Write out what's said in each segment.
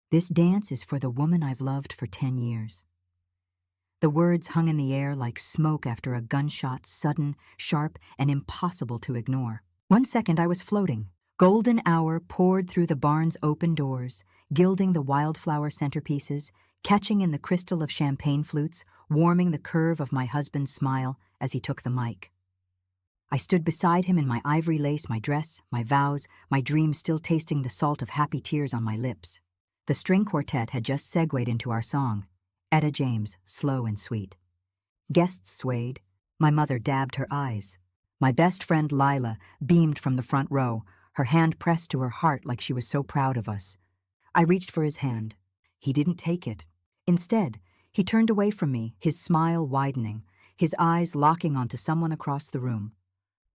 This dance is for the woman I've loved for 10 years. The words hung in the air like smoke after a gunshot, sudden, sharp, and impossible to ignore. 1 second I was floating. Golden hour poured through the barn's open doors, gilding the wildflower centerpieces, catching in the crystal of champagne flutes, warming the curve of my husband's smile as he took the mic. I stood beside him in my ivory lace, my dress, my vows, my dreams still tasting the salt of happy tears on my lips. The string quartet had just segued into our song, Etta James, slow and sweet. Guests swayed. My mother dabbed her eyes. My best friend Lila beamed from the front row, her hand pressed to her heart like she was so proud of us. I reached for his hand. He didn't take it. Instead, he turned away from me, his smile widening, his eyes locking onto someone across the room.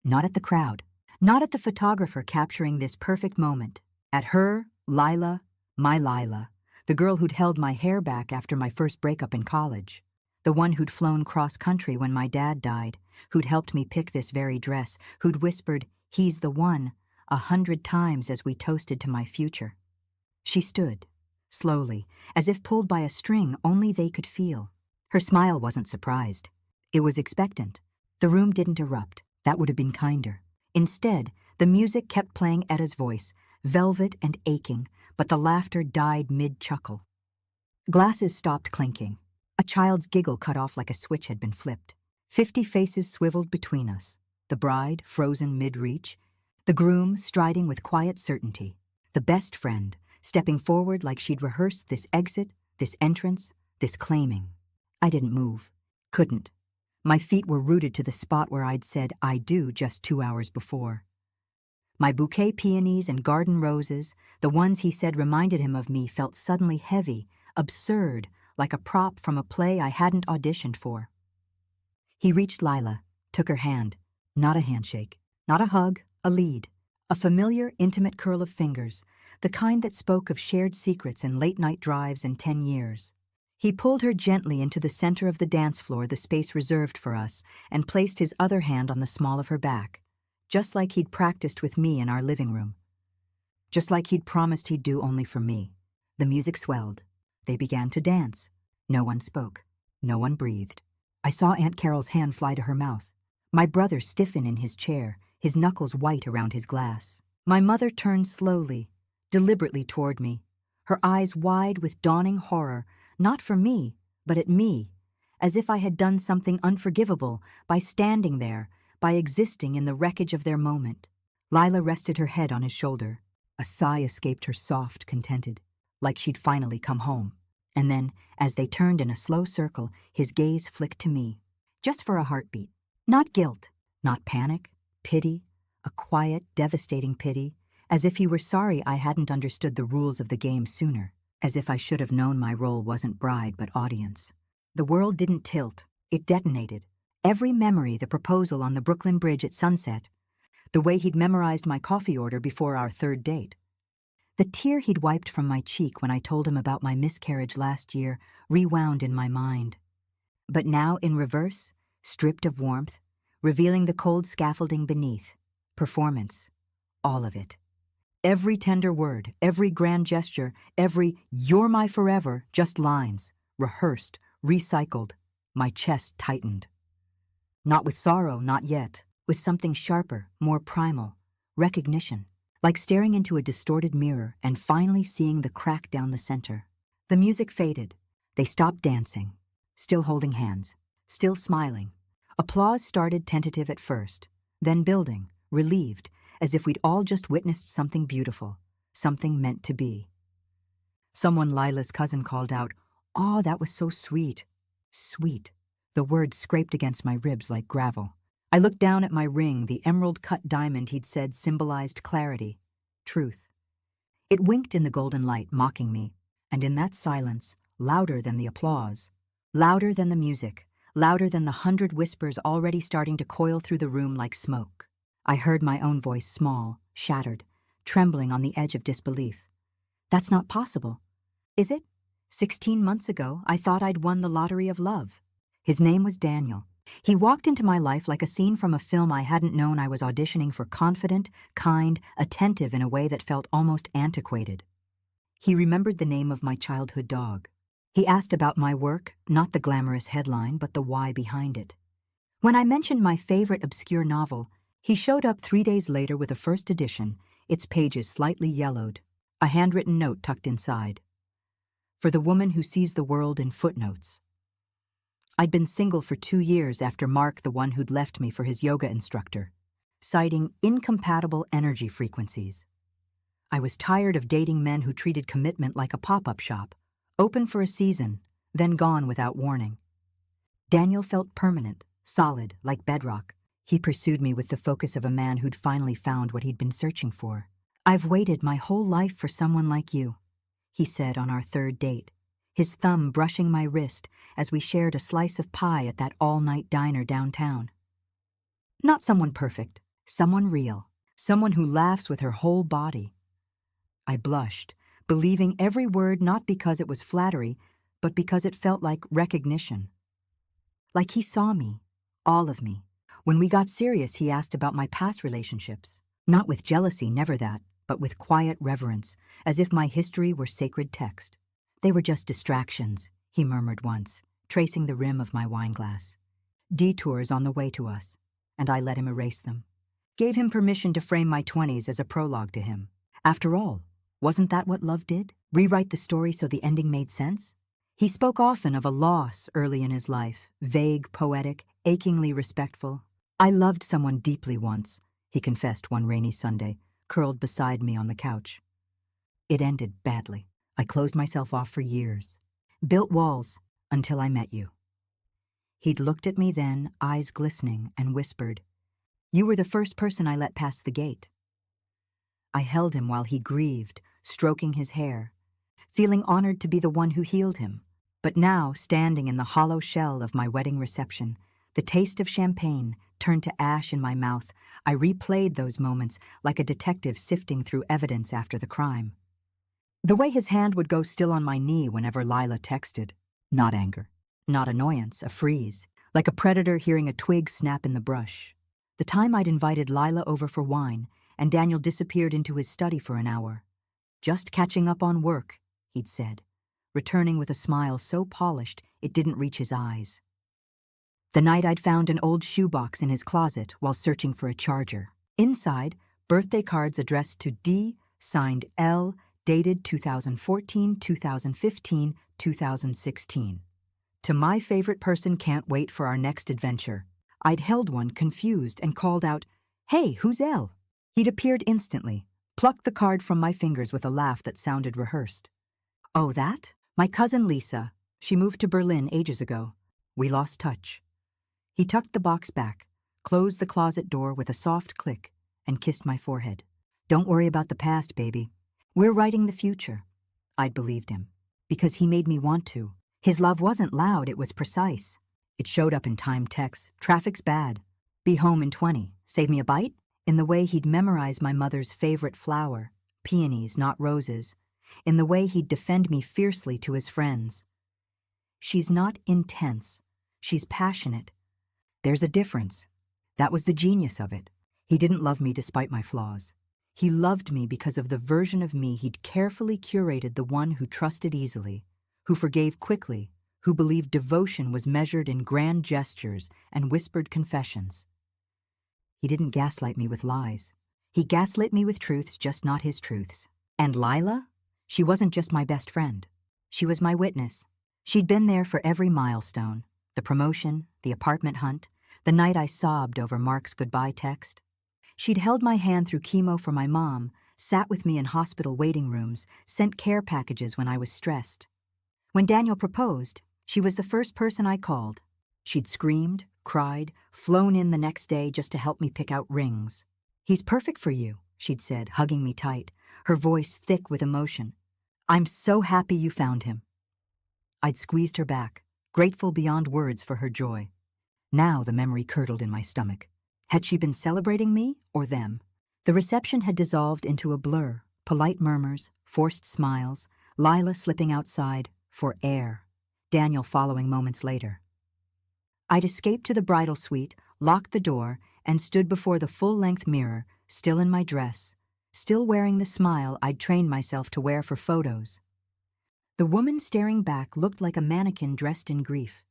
Not at the crowd, not at the photographer capturing this perfect moment. At her, Lila, my Lila, the girl who'd held my hair back after my first breakup in college, the one who'd flown cross-country when my dad died, who'd helped me pick this very dress, who'd whispered, "He's the one," 100 times as we toasted to my future. She stood, slowly, as if pulled by a string only they could feel. Her smile wasn't surprised. It was expectant. The room didn't erupt. That would have been kinder. Instead, the music kept playing Etta's voice, velvet and aching, but the laughter died mid-chuckle. Glasses stopped clinking. A child's giggle cut off like a switch had been flipped. 50 faces swiveled between us. The bride, frozen mid-reach. The groom, striding with quiet certainty. The best friend, stepping forward like she'd rehearsed this exit, this entrance, this claiming. I didn't move. Couldn't. My feet were rooted to the spot where I'd said "I do" just 2 hours before. My bouquet peonies and garden roses, the ones he said reminded him of me, felt suddenly heavy, absurd, like a prop from a play I hadn't auditioned for. He reached Lila, took her hand. Not a handshake, not a hug, a lead. A familiar, intimate curl of fingers, the kind that spoke of shared secrets and late-night drives in 10 years. He pulled her gently into the center of the dance floor, the space reserved for us, and placed his other hand on the small of her back, just like he'd practiced with me in our living room. Just like he'd promised he'd do only for me. The music swelled. They began to dance. No one spoke. No one breathed. I saw Aunt Carol's hand fly to her mouth. My brother stiffen in his chair, his knuckles white around his glass. My mother turned slowly, deliberately toward me, her eyes wide with dawning horror, not for me, but at me, as if I had done something unforgivable by standing there, by existing in the wreckage of their moment. Lila rested her head on his shoulder. A sigh escaped her, soft, contented, like she'd finally come home. And then, as they turned in a slow circle, his gaze flicked to me, just for a heartbeat. Not guilt, not panic, pity, a quiet, devastating pity, as if he were sorry I hadn't understood the rules of the game sooner, as if I should have known my role wasn't bride but audience. The world didn't tilt, it detonated. Every memory, the proposal on the Brooklyn Bridge at sunset, the way he'd memorized my coffee order before our third date. The tear he'd wiped from my cheek when I told him about my miscarriage last year rewound in my mind. But now in reverse, stripped of warmth, revealing the cold scaffolding beneath. Performance. All of it. Every tender word, every grand gesture, every "you're my forever," just lines, rehearsed, recycled. My chest tightened. Not with sorrow, not yet. With something sharper, more primal. Recognition. Like staring into a distorted mirror and finally seeing the crack down the center. The music faded. They stopped dancing. Still holding hands. Still smiling. Applause started tentative at first, then building, relieved, as if we'd all just witnessed something beautiful, something meant to be. Someone Lila's cousin called out, "Oh, that was so sweet." Sweet. The word scraped against my ribs like gravel. I looked down at my ring, the emerald-cut diamond he'd said symbolized clarity, truth. It winked in the golden light, mocking me, and in that silence, louder than the applause, louder than the music, louder than the 100 whispers already starting to coil through the room like smoke. I heard my own voice, small, shattered, trembling on the edge of disbelief. That's not possible. Is it? 16 months ago, I thought I'd won the lottery of love. His name was Daniel. He walked into my life like a scene from a film I hadn't known I was auditioning for, confident, kind, attentive in a way that felt almost antiquated. He remembered the name of my childhood dog. He asked about my work, not the glamorous headline, but the why behind it. When I mentioned my favorite obscure novel, he showed up 3 days later with a first edition, its pages slightly yellowed, a handwritten note tucked inside. For the woman who sees the world in footnotes. I'd been single for 2 years after Mark, the one who'd left me for his yoga instructor, citing incompatible energy frequencies. I was tired of dating men who treated commitment like a pop-up shop, open for a season, then gone without warning. Daniel felt permanent, solid, like bedrock. He pursued me with the focus of a man who'd finally found what he'd been searching for. "I've waited my whole life for someone like you," he said on our 3rd date, his thumb brushing my wrist as we shared a slice of pie at that all-night diner downtown. Not someone perfect, someone real, someone who laughs with her whole body. I blushed, believing every word not because it was flattery, but because it felt like recognition. Like he saw me, all of me. When we got serious, he asked about my past relationships. Not with jealousy, never that, but with quiet reverence, as if my history were sacred text. "They were just distractions," he murmured once, tracing the rim of my wineglass. "Detours on the way to us," and I let him erase them. Gave him permission to frame my 20s as a prologue to him. After all, wasn't that what love did? Rewrite the story so the ending made sense? He spoke often of a loss early in his life, vague, poetic, achingly respectful. "I loved someone deeply once," he confessed one rainy Sunday, curled beside me on the couch. "It ended badly. I closed myself off for years. Built walls until I met you." He'd looked at me then, eyes glistening, and whispered, "You were the first person I let pass the gate." I held him while he grieved, stroking his hair, feeling honored to be the one who healed him. But now, standing in the hollow shell of my wedding reception, the taste of champagne turned to ash in my mouth, I replayed those moments like a detective sifting through evidence after the crime. The way his hand would go still on my knee whenever Lila texted. Not anger, not annoyance, a freeze, like a predator hearing a twig snap in the brush. The time I'd invited Lila over for wine, and Daniel disappeared into his study for an hour. "Just catching up on work," he'd said, returning with a smile so polished it didn't reach his eyes. The night I'd found an old shoebox in his closet while searching for a charger. Inside, birthday cards addressed to D, signed L, dated 2014, 2015, 2016. "To my favorite person, can't wait for our next adventure." I'd held one, confused, and called out, "Hey, who's L?" He'd appeared instantly, plucked the card from my fingers with a laugh that sounded rehearsed. "Oh, that? My cousin Lisa. She moved to Berlin ages ago. We lost touch." He tucked the box back, closed the closet door with a soft click, and kissed my forehead. "Don't worry about the past, baby. We're writing the future." I'd believed him, because he made me want to. His love wasn't loud, it was precise. It showed up in timed texts. "Traffic's bad. Be home in 20. Save me a bite?" In the way he'd memorize my mother's favorite flower, peonies, not roses. In the way he'd defend me fiercely to his friends. "She's not intense. She's passionate. There's a difference." That was the genius of it. He didn't love me despite my flaws. He loved me because of the version of me he'd carefully curated, the one who trusted easily, who forgave quickly, who believed devotion was measured in grand gestures and whispered confessions. He didn't gaslight me with lies. He gaslit me with truths, just not his truths. And Lila? She wasn't just my best friend. She was my witness. She'd been there for every milestone. The promotion, the apartment hunt, the night I sobbed over Mark's goodbye text. She'd held my hand through chemo for my mom, sat with me in hospital waiting rooms, sent care packages when I was stressed. When Daniel proposed, she was the first person I called. She'd screamed, cried, flown in the next day just to help me pick out rings. "He's perfect for you," she'd said, hugging me tight, her voice thick with emotion. "I'm so happy you found him." I'd squeezed her back, grateful beyond words for her joy. Now the memory curdled in my stomach. Had she been celebrating me or them? The reception had dissolved into a blur, polite murmurs, forced smiles, Lila slipping outside for air, Daniel following moments later. I'd escaped to the bridal suite, locked the door, and stood before the full-length mirror, still in my dress, still wearing the smile I'd trained myself to wear for photos. The woman staring back looked like a mannequin dressed in grief.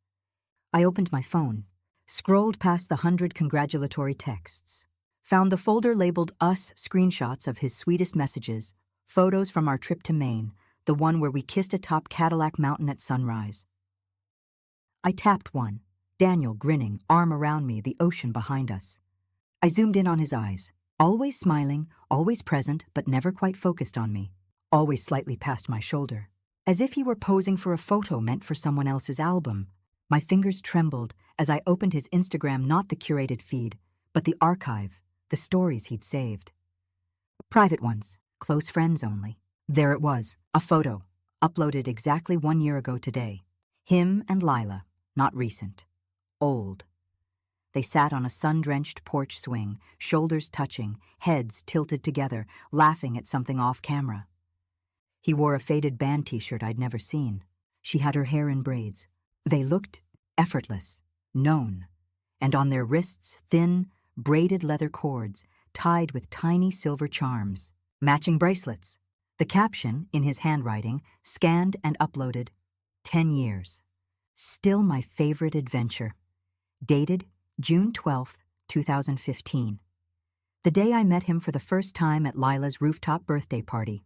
I opened my phone, scrolled past the 100 congratulatory texts, found the folder labeled Us screenshots of his sweetest messages, photos from our trip to Maine, the one where we kissed atop Cadillac Mountain at sunrise. I tapped one, Daniel grinning, arm around me, the ocean behind us. I zoomed in on his eyes, always smiling, always present, but never quite focused on me, always slightly past my shoulder, as if he were posing for a photo meant for someone else's album. My fingers trembled as I opened his Instagram, not the curated feed, but the archive, the stories he'd saved. Private ones, close friends only. There it was, a photo, uploaded exactly 1 year ago today. Him and Lila, not recent, old. They sat on a sun-drenched porch swing, shoulders touching, heads tilted together, laughing at something off camera. He wore a faded band t-shirt I'd never seen. She had her hair in braids. They looked effortless, known, and on their wrists thin, braided leather cords tied with tiny silver charms, matching bracelets. The caption, in his handwriting, scanned and uploaded, 10 years. Still my favorite adventure. Dated June 12th, 2015. The day I met him for the first time at Lila's rooftop birthday party.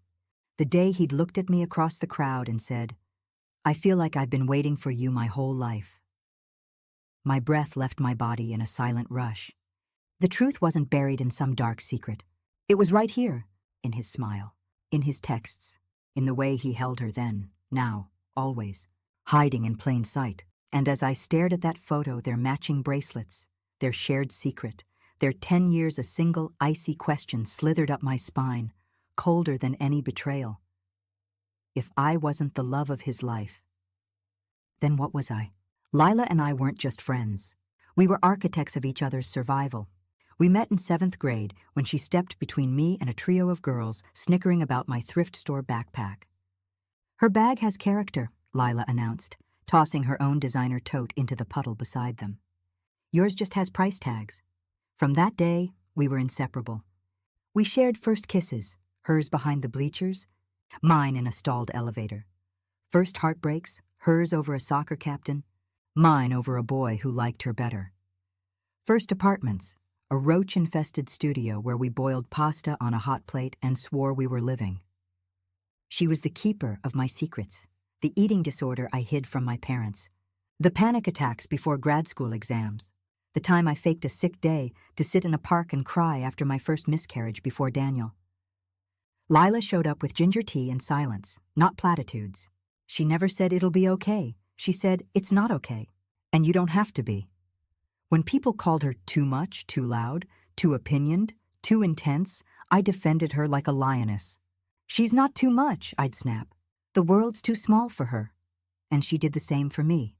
The day he'd looked at me across the crowd and said, "I feel like I've been waiting for you my whole life." My breath left my body in a silent rush. The truth wasn't buried in some dark secret. It was right here, in his smile, in his texts, in the way he held her then, now, always, hiding in plain sight. And as I stared at that photo, their matching bracelets, their shared secret, their 10 years, a single icy question slithered up my spine, colder than any betrayal. If I wasn't the love of his life, then what was I? Lila and I weren't just friends. We were architects of each other's survival. We met in 7th grade when she stepped between me and a trio of girls snickering about my thrift store backpack. "Her bag has character," Lila announced, tossing her own designer tote into the puddle beside them. "Yours just has price tags." From that day, we were inseparable. We shared first kisses, hers behind the bleachers, mine in a stalled elevator. First heartbreaks, hers over a soccer captain, mine over a boy who liked her better. First apartments, a roach-infested studio where we boiled pasta on a hot plate and swore we were living. She was the keeper of my secrets, the eating disorder I hid from my parents, the panic attacks before grad school exams, the time I faked a sick day to sit in a park and cry after my first miscarriage before Daniel. Lila showed up with ginger tea and silence, not platitudes. She never said it'll be okay. She said it's not okay, and you don't have to be. When people called her too much, too loud, too opinioned, too intense, I defended her like a lioness. "She's not too much," I'd snap. "The world's too small for her." And she did the same for me.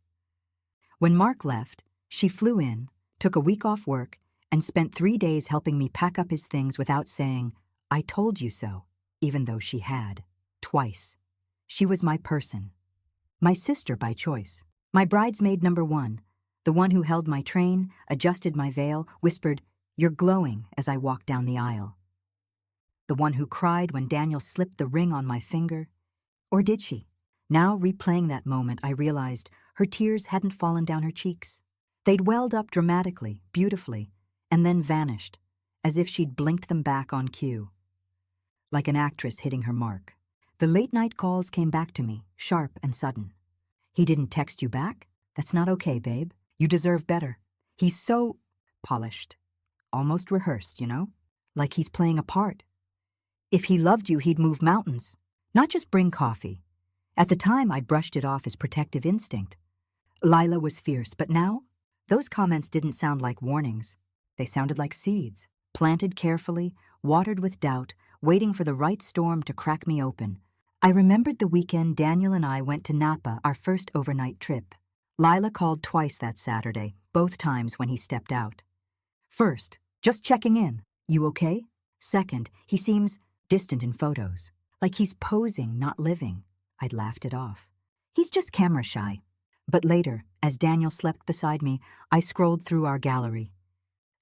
When Mark left, she flew in, took a week off work, and spent 3 days helping me pack up his things without saying, "I told you so," even though she had, twice. She was my person. My sister by choice. My bridesmaid number 1, the one who held my train, adjusted my veil, whispered, "You're glowing," as I walked down the aisle. The one who cried when Daniel slipped the ring on my finger. Or did she? Now, replaying that moment, I realized her tears hadn't fallen down her cheeks. They'd welled up dramatically, beautifully, and then vanished, as if she'd blinked them back on cue. Like an actress hitting her mark. The late-night calls came back to me, sharp and sudden. "He didn't text you back? That's not okay, babe. You deserve better. He's so polished. Almost rehearsed, you know? Like he's playing a part. If he loved you, he'd move mountains. Not just bring coffee." At the time, I'd brushed it off as protective instinct. Lila was fierce, but now, those comments didn't sound like warnings. They sounded like seeds, planted carefully, watered with doubt, waiting for the right storm to crack me open. I remembered the weekend Daniel and I went to Napa, our first overnight trip. Lila called twice that Saturday, both times when he stepped out. First, "Just checking in. You okay?" Second, "He seems distant in photos. Like he's posing, not living." I'd laughed it off. "He's just camera shy." But later, as Daniel slept beside me, I scrolled through our gallery.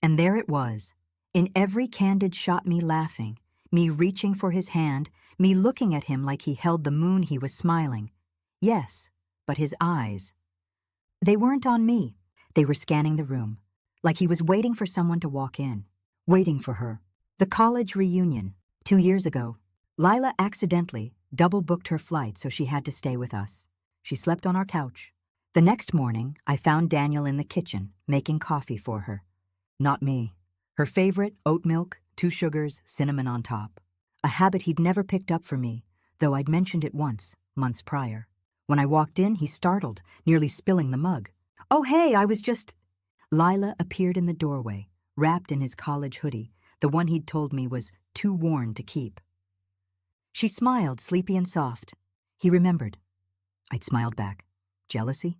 And there it was, in every candid shot, me laughing, me reaching for his hand, me looking at him like he held the moon he was smiling. Yes, but his eyes. They weren't on me. They were scanning the room, like he was waiting for someone to walk in. Waiting for her. The college reunion, 2 years ago. Lila accidentally double-booked her flight, so she had to stay with us. She slept on our couch. The next morning, I found Daniel in the kitchen, making coffee for her. Not me. Her favorite, oat milk, 2 sugars, cinnamon on top. A habit he'd never picked up for me, though I'd mentioned it once, months prior. When I walked in, he startled, nearly spilling the mug. "Oh, hey, I was just—" Lila appeared in the doorway, wrapped in his college hoodie, the one he'd told me was too worn to keep. She smiled, sleepy and soft. He remembered. I'd smiled back. Jealousy?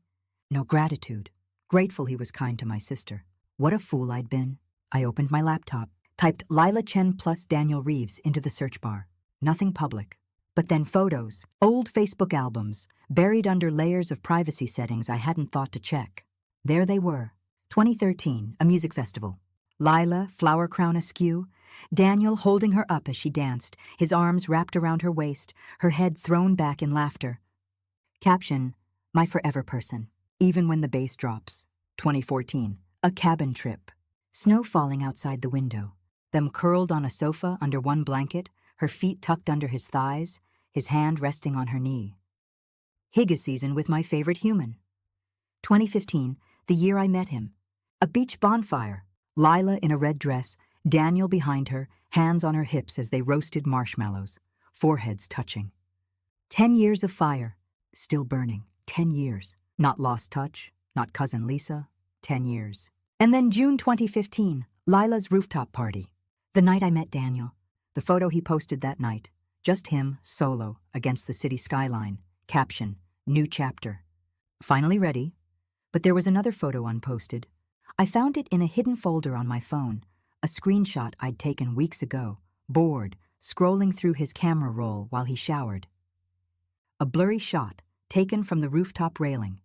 No, gratitude. Grateful he was kind to my sister. What a fool I'd been. I opened my laptop, typed Lila Chen plus Daniel Reeves into the search bar. Nothing public. But then photos, old Facebook albums, buried under layers of privacy settings I hadn't thought to check. There they were. 2013, a music festival. Lila, flower crown askew, Daniel holding her up as she danced, his arms wrapped around her waist, her head thrown back in laughter. Caption, my forever person, even when the bass drops. 2014, a cabin trip. Snow falling outside the window, them curled on a sofa under one blanket, her feet tucked under his thighs, his hand resting on her knee. Higa season with my favorite human. 2015, the year I met him. A beach bonfire, Lila in a red dress, Daniel behind her, hands on her hips as they roasted marshmallows, foreheads touching. 10 years of fire, still burning, 10 years. Not lost touch, not cousin Lisa, 10 years. And then June 2015, Lila's rooftop party. The night I met Daniel. The photo he posted that night. Just him, solo, against the city skyline. Caption, new chapter. Finally ready. But there was another photo unposted. I found it in a hidden folder on my phone, a screenshot I'd taken weeks ago, bored, scrolling through his camera roll while he showered. A blurry shot, taken from the rooftop railing.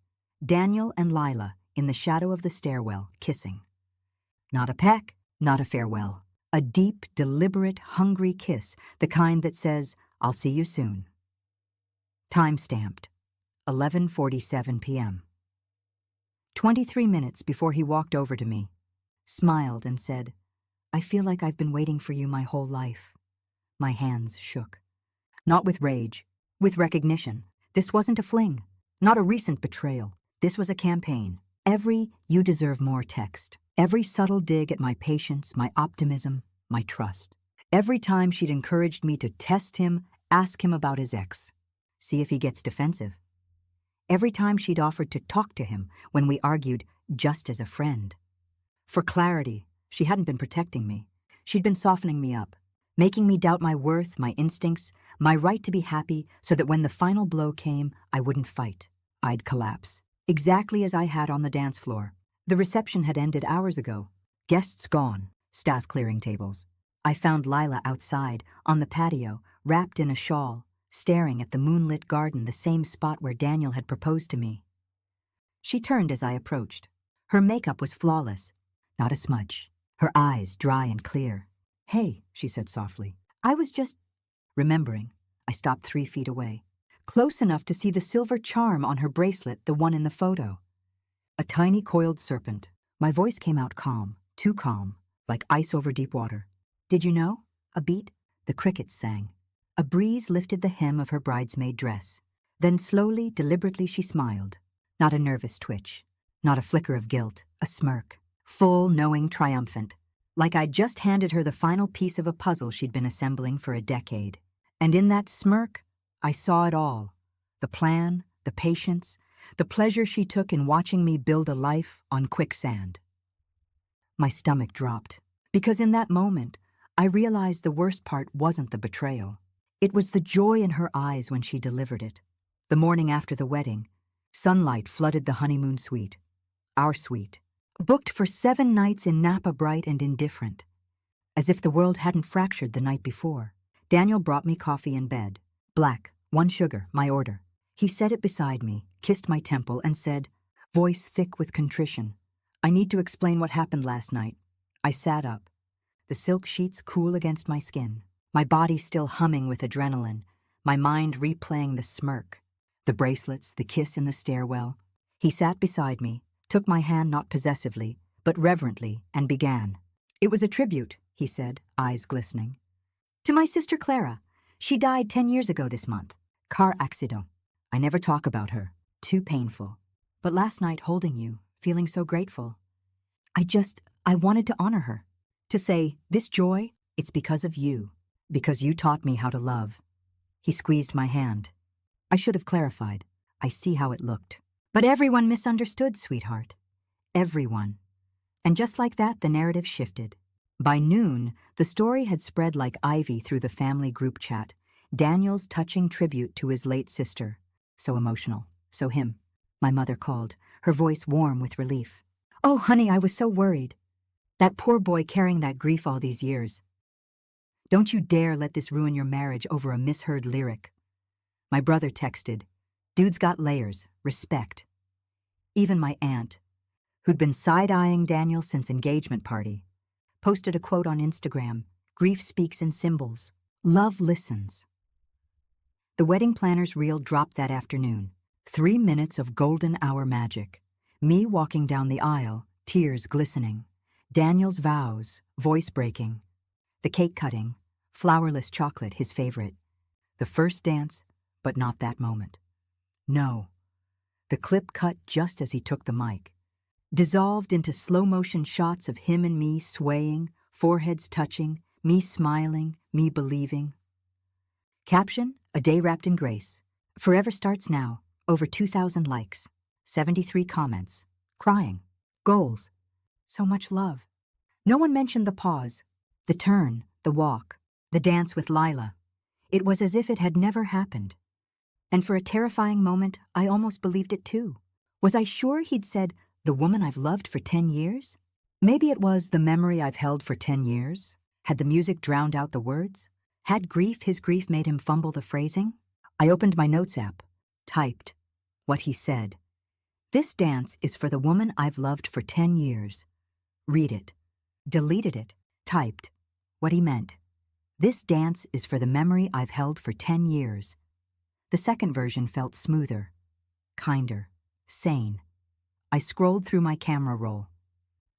Daniel and Lila in the shadow of the stairwell, kissing. Not a peck, not a farewell. A deep, deliberate, hungry kiss, the kind that says, I'll see you soon. Time-stamped, 11:47 p.m. 23 minutes before he walked over to me, smiled and said, I feel like I've been waiting for you my whole life. My hands shook. Not with rage, with recognition. This wasn't a fling, not a recent betrayal. This was a campaign. Every "you deserve more" text. Every subtle dig at my patience, my optimism, my trust. Every time she'd encouraged me to test him, ask him about his ex, see if he gets defensive. Every time she'd offered to talk to him when we argued just as a friend. For clarity, she hadn't been protecting me. She'd been softening me up, making me doubt my worth, my instincts, my right to be happy so that when the final blow came, I wouldn't fight. I'd collapse, exactly as I had on the dance floor. The reception had ended hours ago. Guests gone, staff clearing tables. I found Lila outside, on the patio, wrapped in a shawl, staring at the moonlit garden, the same spot where Daniel had proposed to me. She turned as I approached. Her makeup was flawless, not a smudge. Her eyes dry and clear. Hey, she said softly. I was just... Remembering, I stopped 3 feet away, close enough to see the silver charm on her bracelet, the one in the photo. A tiny coiled serpent. My voice came out calm, too calm, like ice over deep water. Did you know? A beat? The crickets sang. A breeze lifted the hem of her bridesmaid dress. Then slowly, deliberately she smiled. Not a nervous twitch. Not a flicker of guilt. A smirk. Full, knowing, triumphant. Like I'd just handed her the final piece of a puzzle she'd been assembling for a decade. And in that smirk, I saw it all. The plan, the patience, the pleasure she took in watching me build a life on quicksand. My stomach dropped, because in that moment, I realized the worst part wasn't the betrayal. It was the joy in her eyes when she delivered it. The morning after the wedding, sunlight flooded the honeymoon suite. Our suite. Booked for 7 nights in Napa, bright and indifferent. As if the world hadn't fractured the night before. Daniel brought me coffee in bed. Black, 1 sugar, my order. He set it beside me, kissed my temple, and said, voice thick with contrition, I need to explain what happened last night. I sat up, the silk sheets cool against my skin. my body still humming with adrenaline, my mind replaying the smirk, the bracelets, the kiss in the stairwell. He sat beside me, took my hand not possessively, but reverently, and began. "It was a tribute," he said, eyes glistening. "To my sister Clara. She died 10 years ago this month. Car accident. I never talk about her. Too painful. But last night holding you, feeling so grateful. I wanted to honor her. To say, this joy, it's because of you. Because you taught me how to love." He squeezed my hand. "I should have clarified. I see how it looked. But everyone misunderstood, sweetheart. Everyone." And just like that, the narrative shifted. By noon, the story had spread like ivy through the family group chat. Daniel's touching tribute to his late sister. So emotional. So him. My mother called, her voice warm with relief. "Oh, honey, I was so worried. That poor boy carrying that grief all these years. Don't you dare let this ruin your marriage over a misheard lyric." My brother texted, "Dude's got layers, respect." Even my aunt, who'd been side-eyeing Daniel since engagement party, posted a quote on Instagram, "Grief speaks in symbols. Love listens." The wedding planner's reel dropped that afternoon. 3 minutes of golden hour magic. Me walking down the aisle, tears glistening. Daniel's vows, voice breaking. The cake cutting, flourless chocolate, his favorite. The first dance, but not that moment. No. The clip cut just as he took the mic. Dissolved into slow-motion shots of him and me swaying, foreheads touching, me smiling, me believing. Caption, "A day wrapped in grace. Forever starts now. Over 2,000 likes. 73 comments. Crying. Goals. So much love." No one mentioned the pause, the turn, the walk, the dance with Lila. It was as if it had never happened. And for a terrifying moment, I almost believed it too. Was I sure he'd said, "The woman I've loved for 10 years? Maybe it was "the memory I've held for 10 years. Had the music drowned out the words? Had his grief made him fumble the phrasing? I opened my notes app, typed what he said. "This dance is for the woman I've loved for 10 years. Read it. Deleted it, typed what he meant. "This dance is for the memory I've held for 10 years. The second version felt smoother, kinder, sane. I scrolled through my camera roll.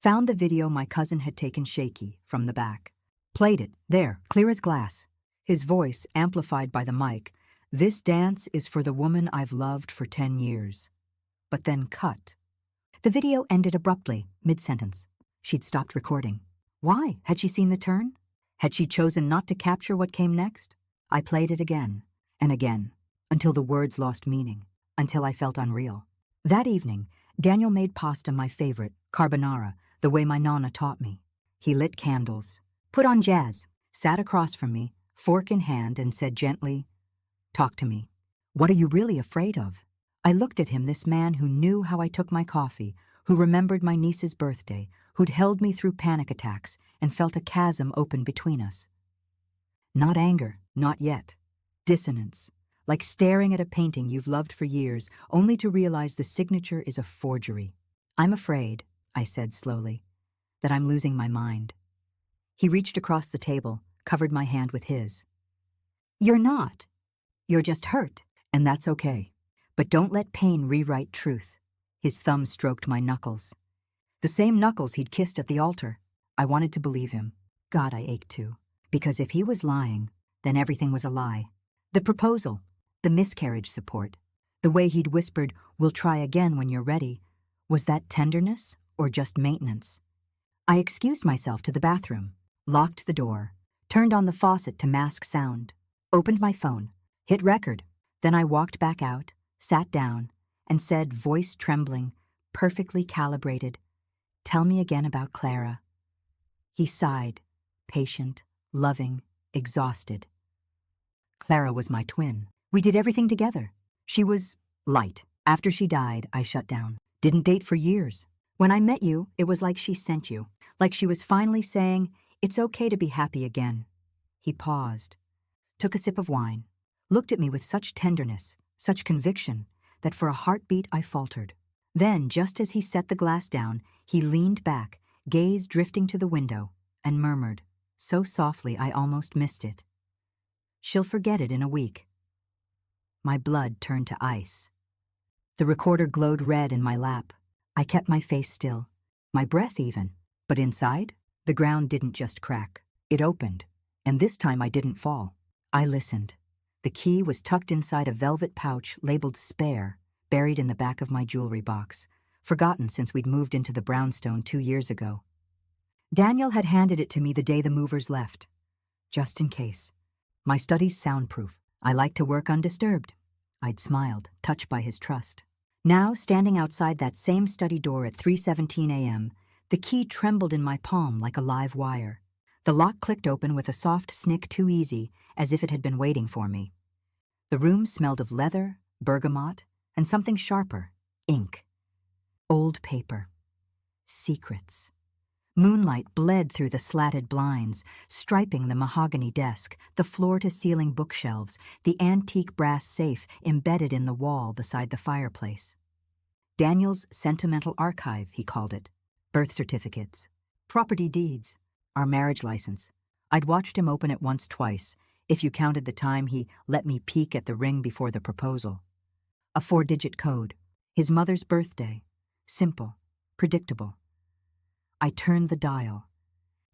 Found the video my cousin had taken shaky from the back. Played it, there, clear as glass. His voice amplified by the mic. "This dance is for the woman I've loved for 10 years. But then cut. The video ended abruptly, mid-sentence. She'd stopped recording. Why? Had she seen the turn? Had she chosen not to capture what came next? I played it again, and again, until the words lost meaning, until I felt unreal. That evening, Daniel made pasta my favorite, carbonara, the way my nonna taught me. He lit candles, put on jazz, sat across from me, fork in hand, and said gently, "Talk to me. What are you really afraid of?" I looked at him, this man who knew how I took my coffee, who remembered my niece's birthday, who'd held me through panic attacks and felt a chasm open between us. Not anger, not yet. Dissonance, like staring at a painting you've loved for years, only to realize the signature is a forgery. "I'm afraid," I said slowly, "that I'm losing my mind." He reached across the table, covered my hand with his. "You're not. You're just hurt, and that's okay. But don't let pain rewrite truth." His thumb stroked my knuckles. The same knuckles he'd kissed at the altar. I wanted to believe him. God, I ached to. Because if he was lying, then everything was a lie. The proposal, the miscarriage support, the way he'd whispered, "We'll try again when you're ready," was that tenderness or just maintenance? I excused myself to the bathroom, locked the door, turned on the faucet to mask sound, opened my phone, hit record. Then I walked back out, sat down, and said, voice trembling, perfectly calibrated, "Tell me again about Clara." He sighed, patient, loving, exhausted. Clara was my twin. We did everything together. She was light. After she died, I shut down. Didn't date for years. When I met you, it was like she sent you. Like she was finally saying, "It's okay to be happy again." He paused, took a sip of wine, looked at me with such tenderness, such conviction, that for a heartbeat I faltered. Then, just as he set the glass down, he leaned back, gaze drifting to the window, and murmured, so softly I almost missed it, She'll forget it in a week. My blood turned to ice. The recorder glowed red in my lap. I kept my face still, my breath even. But inside, the ground didn't just crack. It opened, and this time I didn't fall. I listened. The key was tucked inside a velvet pouch labeled spare, buried in the back of my jewelry box, forgotten since we'd moved into the brownstone 2 years ago. Daniel had handed it to me the day the movers left. Just in case. My study's soundproof. I like to work undisturbed. I'd smiled, touched by his trust. Now, standing outside that same study door at 3:17 a.m., the key trembled in my palm like a live wire. The lock clicked open with a soft snick too easy, as if it had been waiting for me. The room smelled of leather, bergamot, and something sharper, ink. Old paper. Secrets. Moonlight bled through the slatted blinds, striping the mahogany desk, the floor-to-ceiling bookshelves, the antique brass safe embedded in the wall beside the fireplace. Daniel's sentimental archive, he called it. Birth certificates, property deeds, our marriage license. I'd watched him open it once, twice, if you counted the time he let me peek at the ring before the proposal. A 4-digit code, his mother's birthday, simple, predictable. I turned the dial.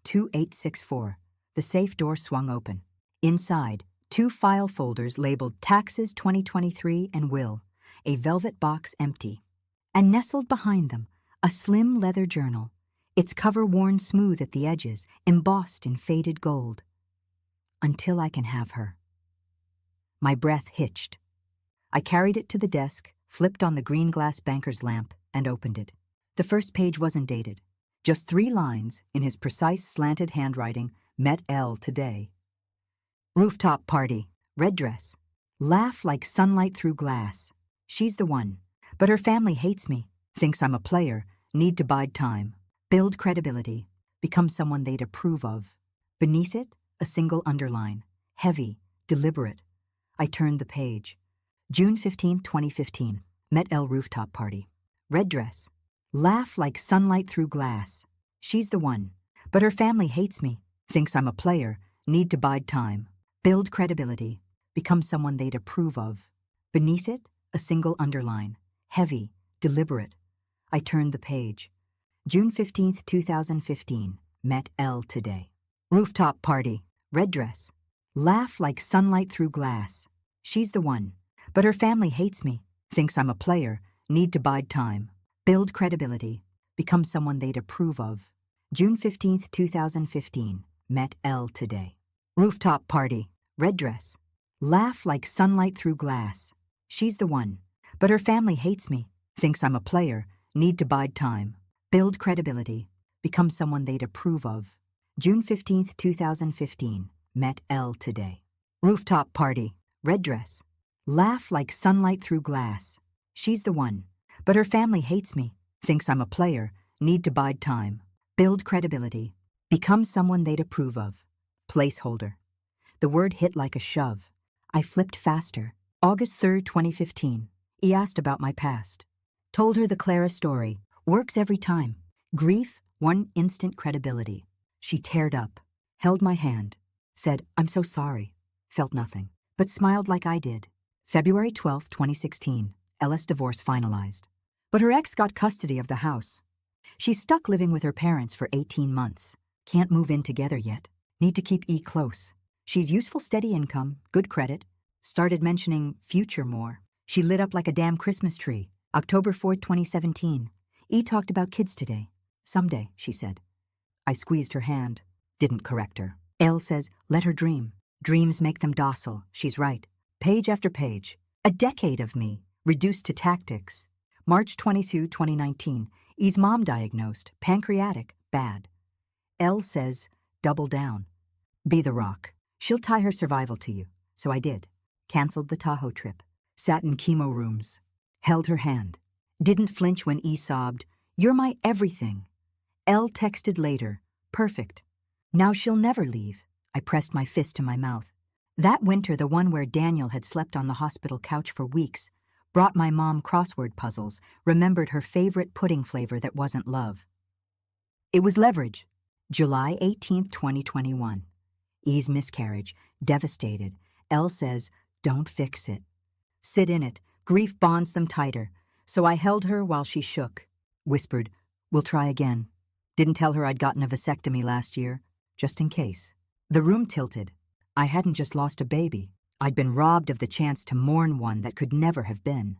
2864. The safe door swung open. Inside, 2 file folders labeled Taxes 2023 and Will, a velvet box empty. And nestled behind them, a slim leather journal, its cover worn smooth at the edges, embossed in faded gold. Until I can have her. My breath hitched. I carried it to the desk, flipped on the green glass banker's lamp, and opened it. The first page wasn't dated. Just 3 lines, in his precise slanted handwriting, met L today. Rooftop party, red dress. Laugh like sunlight through glass. She's the one. But her family hates me, thinks I'm a player, need to bide time, build credibility, become someone they'd approve of. Beneath it, a single underline, heavy, deliberate. I turned the page. June 15, 2015, met L rooftop party. Red dress. Laugh like sunlight through glass. She's the one. But her family hates me, thinks I'm a player, need to bide time, build credibility, become someone they'd approve of. Beneath it, a single underline, heavy, deliberate. I turned the page. June 15, 2015, met L today. Rooftop party, red dress. Laugh like sunlight through glass. She's the one. But her family hates me, thinks I'm a player, need to bide time, build credibility, become someone they'd approve of. June 15, 2015, met L today. Rooftop party, red dress. Laugh like sunlight through glass. She's the one. But her family hates me, thinks I'm a player, need to bide time, build credibility, become someone they'd approve of. June 15, 2015, met L today. Rooftop party, red dress. Laugh like sunlight through glass. She's the one. But her family hates me, thinks I'm a player, need to bide time, build credibility, become someone they'd approve of. Placeholder. The word hit like a shove. I flipped faster. August 3, 2015. He asked about my past. Told her the Clara story. Works every time. Grief, 1 instant credibility. She teared up, held my hand, said, I'm so sorry. Felt nothing, but smiled like I did. February 12, 2016. Ellis divorce finalized. But her ex got custody of the house. She's stuck living with her parents for 18 months. Can't move in together yet. Need to keep E close. She's useful steady income, good credit. Started mentioning future more. She lit up like a damn Christmas tree. October 4, 2017. E talked about kids today. Someday, she said. I squeezed her hand. Didn't correct her. L says, let her dream. Dreams make them docile. She's right. Page after page. A decade of me, reduced to tactics. March 22, 2019. E's mom diagnosed. Pancreatic. Bad. L says, double down. Be the rock. She'll tie her survival to you. So I did. Cancelled the Tahoe trip. Sat in chemo rooms. Held her hand. Didn't flinch when E sobbed, you're my everything. L texted later, perfect. Now she'll never leave. I pressed my fist to my mouth. That winter, the one where Daniel had slept on the hospital couch for weeks, brought my mom crossword puzzles, remembered her favorite pudding flavor that wasn't love. It was leverage. July 18, 2021. E's miscarriage, devastated. Elle says, don't fix it. Sit in it. Grief bonds them tighter. So I held her while she shook. Whispered, we'll try again. Didn't tell her I'd gotten a vasectomy last year, just in case. The room tilted. I hadn't just lost a baby. I'd been robbed of the chance to mourn one that could never have been.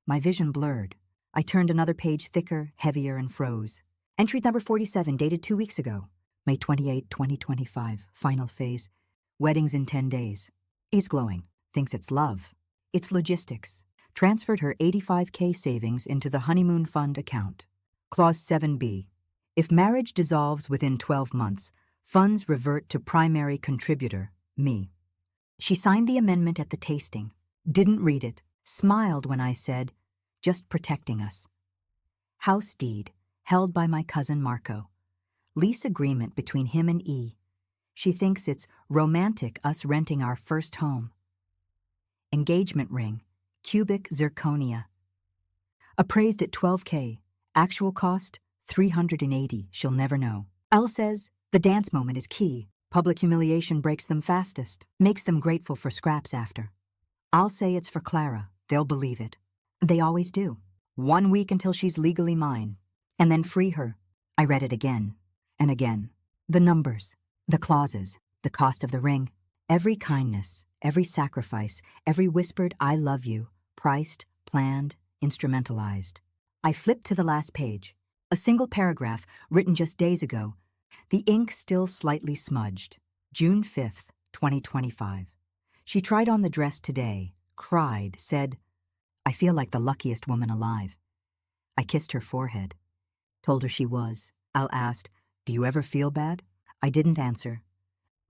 My vision blurred. I turned another page thicker, heavier, and froze. Entry number 47, dated 2 weeks ago. May 28, 2025, final phase. Weddings in 10 days. He's glowing. Thinks it's love. It's logistics. Transferred her $85K savings into the honeymoon fund account. Clause 7B. If marriage dissolves within 12 months, funds revert to primary contributor, me. She signed the amendment at the tasting, didn't read it, smiled when I said, just protecting us. House deed, held by my cousin Marco. Lease agreement between him and E. She thinks it's romantic us renting our first home. Engagement ring, cubic zirconia. Appraised at $12K, actual cost $380, she'll never know. Elle says, the dance moment is key. Public humiliation breaks them fastest, makes them grateful for scraps after. I'll say it's for Clara, they'll believe it. They always do. 1 week until she's legally mine. And then free her. I read it again and again. The numbers, the clauses, the cost of the ring. Every kindness, every sacrifice, every whispered I love you, priced, planned, instrumentalized. I flipped to the last page. A single paragraph written just days ago. The ink still slightly smudged. June 5th, 2025. She tried on the dress today, cried, said, I feel like the luckiest woman alive. I kissed her forehead. Told her she was. Al asked, do you ever feel bad? I didn't answer.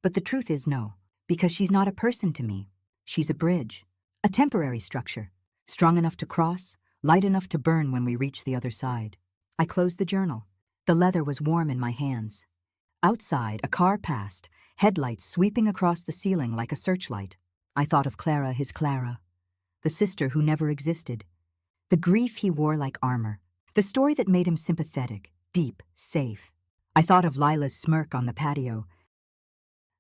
But the truth is no, because she's not a person to me. She's a bridge, a temporary structure, strong enough to cross, light enough to burn when we reach the other side. I closed the journal. The leather was warm in my hands. Outside, a car passed, headlights sweeping across the ceiling like a searchlight. I thought of Clara, his Clara, the sister who never existed, the grief he wore like armor, the story that made him sympathetic, deep, safe. I thought of Lila's smirk on the patio,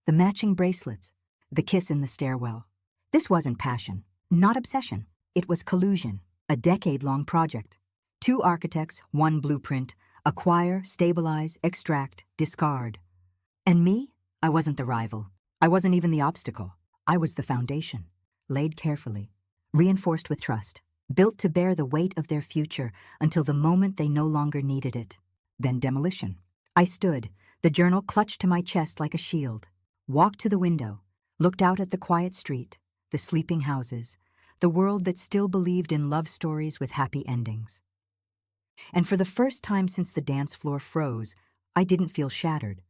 the matching bracelets, the kiss in the stairwell. This wasn't passion, not obsession. It was collusion, a decade-long project. 2 architects, 1 blueprint, acquire, stabilize, extract, discard. And me? I wasn't the rival. I wasn't even the obstacle. I was the foundation, laid carefully, reinforced with trust, built to bear the weight of their future until the moment they no longer needed it. Then demolition. I stood, the journal clutched to my chest like a shield, walked to the window, looked out at the quiet street, the sleeping houses, the world that still believed in love stories with happy endings. And for the first time since the dance floor froze, I didn't feel shattered.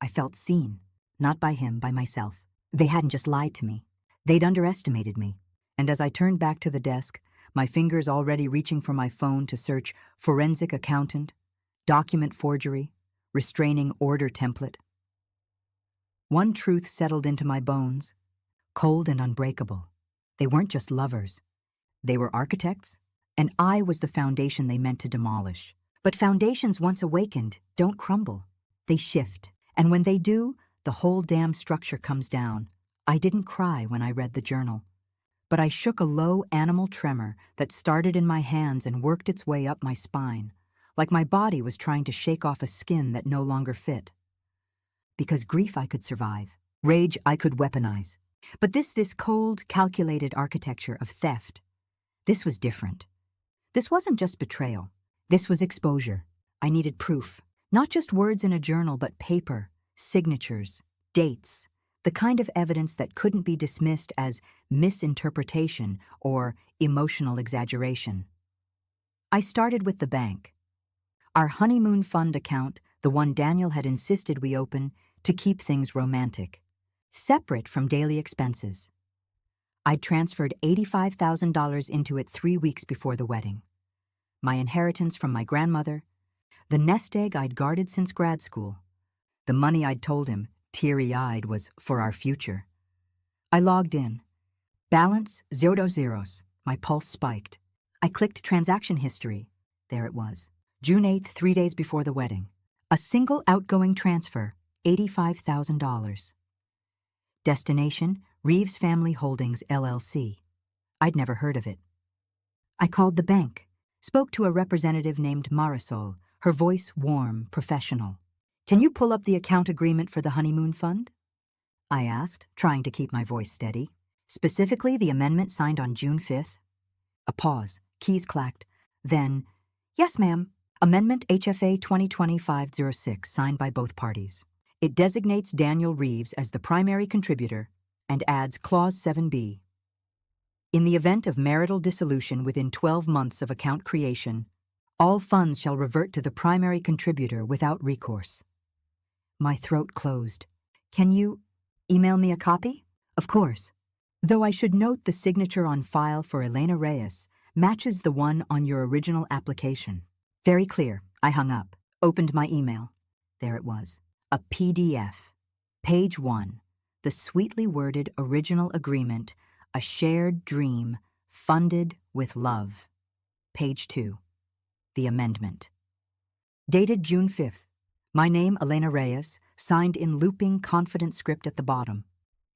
I felt seen, not by him, by myself. They hadn't just lied to me. They'd underestimated me. And as I turned back to the desk, my fingers already reaching for my phone to search forensic accountant, document forgery, restraining order template, one truth settled into my bones, cold and unbreakable. They weren't just lovers. They were architects, and I was the foundation they meant to demolish. But foundations once awakened don't crumble. They shift, and when they do, the whole damn structure comes down. I didn't cry when I read the journal, but I shook a low animal tremor that started in my hands and worked its way up my spine, like my body was trying to shake off a skin that no longer fit. Because grief I could survive, rage I could weaponize. But this cold, calculated architecture of theft, this was different. This wasn't just betrayal. This was exposure. I needed proof. Not just words in a journal, but paper, signatures, dates, the kind of evidence that couldn't be dismissed as misinterpretation or emotional exaggeration. I started with the bank. Our honeymoon fund account, the one Daniel had insisted we open to keep things romantic, separate from daily expenses. I'd transferred $85,000 into it 3 weeks before the wedding. My inheritance from my grandmother, the nest egg I'd guarded since grad school, the money I'd told him, teary-eyed, was for our future. I logged in. Balance, 0 zeros. My pulse spiked. I clicked transaction history. There it was. June 8th, 3 days before the wedding. A single outgoing transfer, $85,000. Destination, Reeves Family Holdings, LLC. I'd never heard of it. I called the bank, spoke to a representative named Marisol, her voice warm, professional. "Can you pull up the account agreement for the honeymoon fund?" I asked, trying to keep my voice steady. "Specifically, the amendment signed on June 5th. A pause. Keys clacked. Then, "Yes, ma'am. Amendment HFA 2025-06, signed by both parties. It designates Daniel Reeves as the primary contributor and adds Clause 7B. In the event of marital dissolution within 12 months of account creation, all funds shall revert to the primary contributor without recourse." My throat closed. "Can you email me a copy?" "Of course. Though I should note the signature on file for Elena Reyes matches the one on your original application." "Very clear." I hung up, opened my email. There it was, a PDF. Page 1, the sweetly worded original agreement, a shared dream, funded with love. Page 2, the amendment. Dated June 5th. My name, Elena Reyes, signed in looping confident script at the bottom.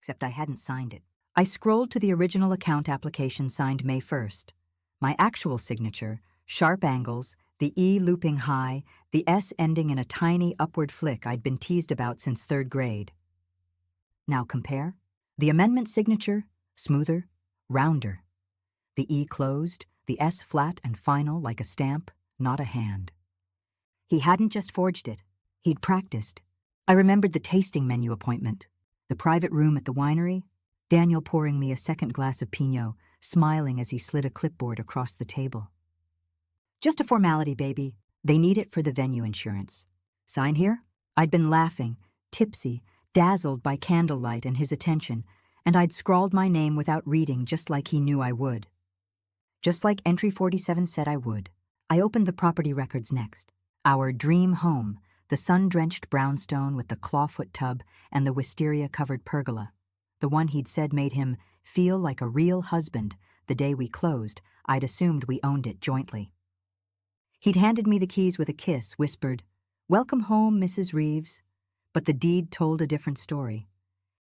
Except I hadn't signed it. I scrolled to the original account application signed May 1st. My actual signature, sharp angles, the E looping high, the S ending in a tiny upward flick I'd been teased about since 3rd grade. Now compare. The amendment signature, smoother, rounder. The E closed, the S flat and final like a stamp, not a hand. He hadn't just forged it. He'd practiced. I remembered the tasting menu appointment, the private room at the winery, Daniel pouring me a second glass of Pinot, smiling as he slid a clipboard across the table. "Just a formality, baby. They need it for the venue insurance. Sign here?" I'd been laughing, tipsy, dazzled by candlelight and his attention, and I'd scrawled my name without reading just like he knew I would. Just like entry 47 said I would. I opened the property records next. Our dream home, the sun-drenched brownstone with the clawfoot tub and the wisteria-covered pergola. The one he'd said made him feel like a real husband. The day we closed, I'd assumed we owned it jointly. He'd handed me the keys with a kiss, whispered, "Welcome home, Mrs. Reeves." But the deed told a different story.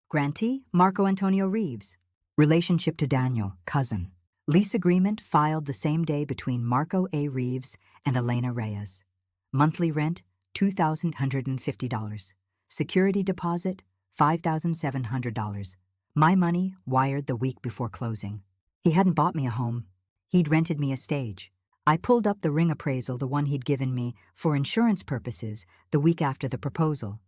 Grantee, Marco Antonio Reeves. Relationship to Daniel, cousin. Lease agreement filed the same day between Marco A. Reeves and Elena Reyes. Monthly rent, $2,150. Security deposit, $5,700. My money wired the week before closing. He hadn't bought me a home. He'd rented me a stage. I pulled up the ring appraisal, the one he'd given me for insurance purposes the week after the proposal.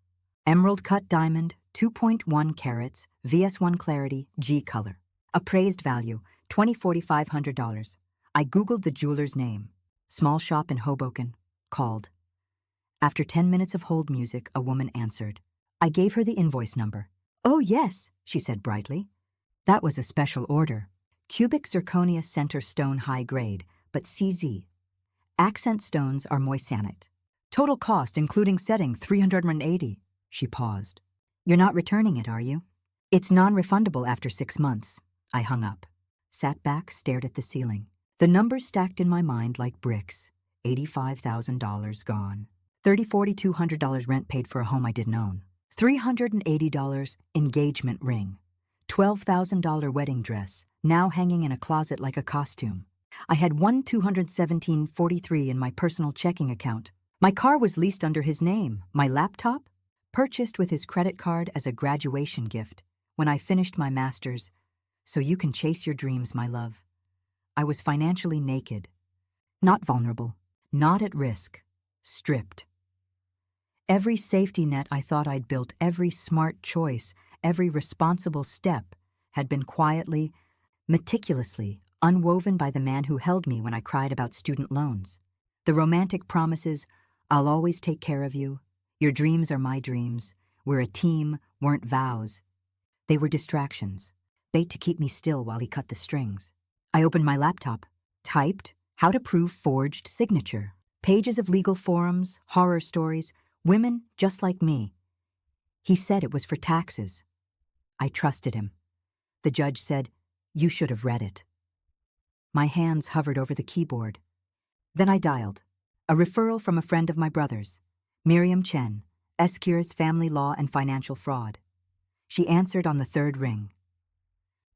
Emerald cut diamond, 2.1 carats, VS1 clarity, G color. Appraised value, $20,500. I Googled the jeweler's name. Small shop in Hoboken. Called. After 10 minutes of hold music, a woman answered. I gave her the invoice number. "Oh, yes," she said brightly. That was a special order. Cubic zirconia center stone high grade, but CZ. Accent stones are moissanite. Total cost, including setting, $380. She paused. "You're not returning it, are you?" "It's non-refundable after 6 months." I hung up. Sat back, stared at the ceiling. The numbers stacked in my mind like bricks. $85,000 gone. $4,200 rent paid for a home I didn't own. $380 engagement ring. $12,000 wedding dress, now hanging in a closet like a costume. I had $1,217.43 in my personal checking account. My car was leased under his name. My laptop? Purchased with his credit card as a graduation gift when I finished my master's. So you can chase your dreams, my love. I was financially naked. Not vulnerable. Not at risk. Stripped. Every safety net I thought I'd built, every smart choice, every responsible step had been quietly, meticulously unwoven by the man who held me when I cried about student loans. The romantic promises, "I'll always take care of you. Your dreams are my dreams. We're a team," weren't vows. They were distractions, bait to keep me still while he cut the strings. I opened my laptop, typed, "How to prove forged signature." Pages of legal forums, horror stories, women just like me. He said it was for taxes. I trusted him. The judge said, "You should have read it." My hands hovered over the keyboard. Then I dialed. A referral from a friend of my brother's, Miriam Chen, Escure's Family Law and Financial Fraud. She answered on the third ring.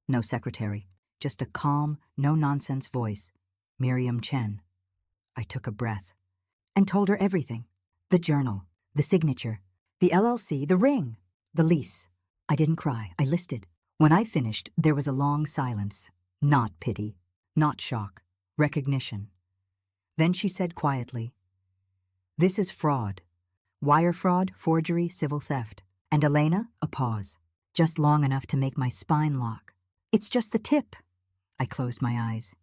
No secretary, just a calm, no-nonsense voice. Miriam Chen. I took a breath and told her everything. The journal, the signature, the LLC, the ring, the lease. I didn't cry, I listed. When I finished, there was a long silence. Not pity, not shock, recognition. Then she said quietly, "This is fraud. Wire fraud, forgery, civil theft." And Elena, a pause, just long enough to make my spine lock. "It's just the tip." I closed my eyes.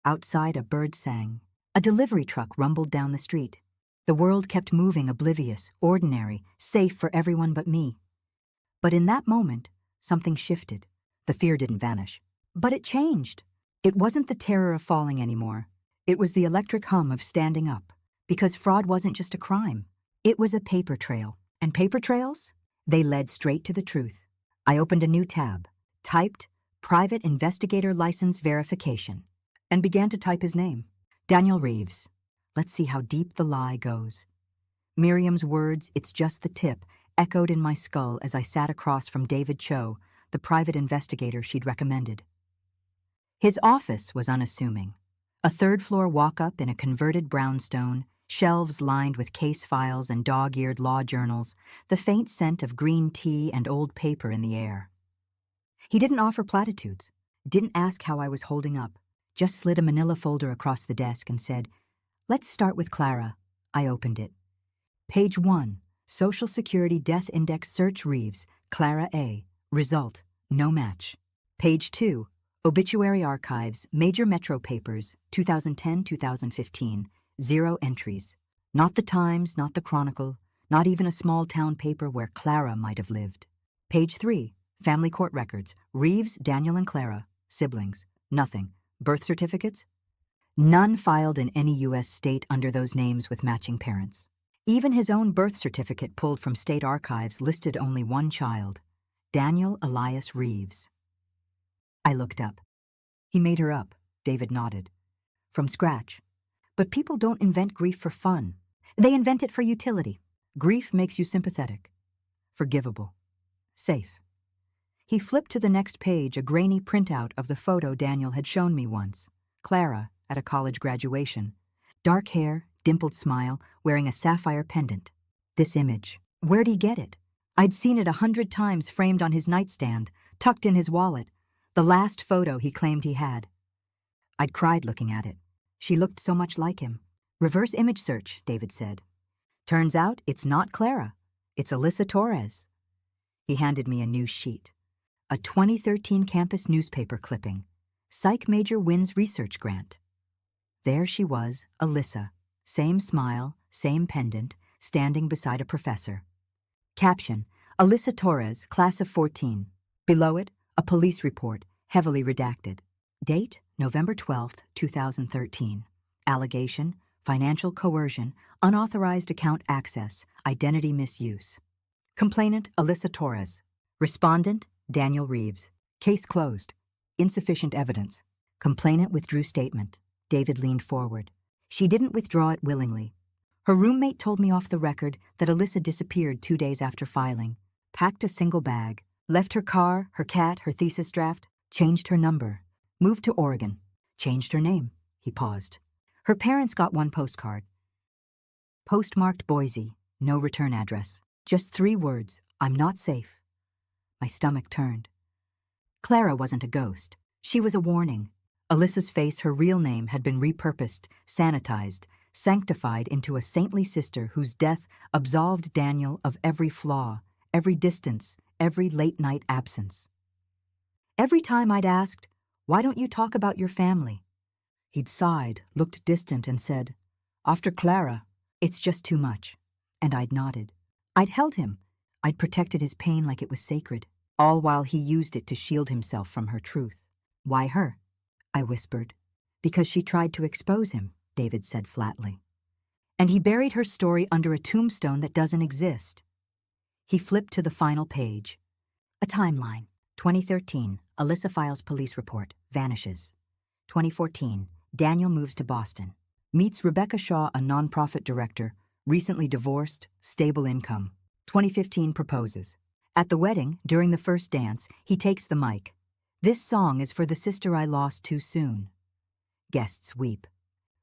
Outside, a bird sang. A delivery truck rumbled down the street. The world kept moving, oblivious, ordinary, safe for everyone but me. But in that moment, something shifted. The fear didn't vanish. But it changed. It wasn't the terror of falling anymore. It was the electric hum of standing up. Because fraud wasn't just a crime. It was a paper trail. And paper trails? They led straight to the truth. I opened a new tab, typed Private Investigator License Verification, and began to type his name. Daniel Reeves. Let's see how deep the lie goes. Miriam's words, "It's just the tip," echoed in my skull as I sat across from David Cho, the private investigator she'd recommended. His office was unassuming. A third-floor walk-up in a converted brownstone, shelves lined with case files and dog-eared law journals, the faint scent of green tea and old paper in the air. He didn't offer platitudes, didn't ask how I was holding up, just slid a manila folder across the desk and said, "Let's start with Clara." I opened it. Page 1, Social Security Death Index Search Reeves, Clara A. Result, no match. Page 2, Obituary Archives, Major Metro Papers, 2010-2015, 0 entries. Not the Times, not the Chronicle, not even a small town paper where Clara might have lived. Page 3, Family Court Records, Reeves, Daniel and Clara, siblings, nothing. Birth certificates? None filed in any U.S. state under those names with matching parents. Even his own birth certificate pulled from state archives listed only one child, Daniel Elias Reeves. I looked up. He made her up, David nodded. From scratch. But people don't invent grief for fun. They invent it for utility. Grief makes you sympathetic, forgivable, safe. He flipped to the next page, a grainy printout of the photo Daniel had shown me once. Clara, at a college graduation. Dark hair, dimpled smile, wearing a sapphire pendant. This image. Where'd he get it? I'd seen it 100 times framed on his nightstand, tucked in his wallet. The last photo he claimed he had. I'd cried looking at it. She looked so much like him. Reverse image search, David said. Turns out it's not Clara. It's Alyssa Torres. He handed me a new sheet. A 2013 campus newspaper clipping. Psych major wins research grant. There she was, Alyssa. Same smile, same pendant, standing beside a professor. Caption, Alyssa Torres, class of 14. Below it, a police report, heavily redacted. Date, November 12, 2013. Allegation, financial coercion, unauthorized account access, identity misuse. Complainant, Alyssa Torres. Respondent, Daniel Reeves. Case closed. Insufficient evidence. Complainant withdrew statement. David leaned forward. She didn't withdraw it willingly. Her roommate told me off the record that Alyssa disappeared 2 days after filing, packed a single bag, left her car, her cat, her thesis draft, changed her number, moved to Oregon, changed her name. He paused. Her parents got one postcard. Postmarked Boise, no return address. Just 3 words, I'm not safe. My stomach turned. Clara wasn't a ghost. She was a warning. Alyssa's face, her real name, had been repurposed, sanitized, sanctified into a saintly sister whose death absolved Daniel of every flaw, every distance, every late-night absence. Every time I'd asked, "Why don't you talk about your family?" He'd sighed, looked distant, and said, "After Clara, it's just too much." And I'd nodded. I'd held him. I'd protected his pain like it was sacred, all while he used it to shield himself from her truth. Why her? I whispered. Because she tried to expose him, David said flatly. And he buried her story under a tombstone that doesn't exist. He flipped to the final page. A timeline. 2013, Alyssa files police report, vanishes. 2014, Daniel moves to Boston. Meets Rebecca Shaw, a nonprofit director, recently divorced, stable income. 2015, proposes. At the wedding, during the first dance, he takes the mic. This song is for the sister I lost too soon. Guests weep.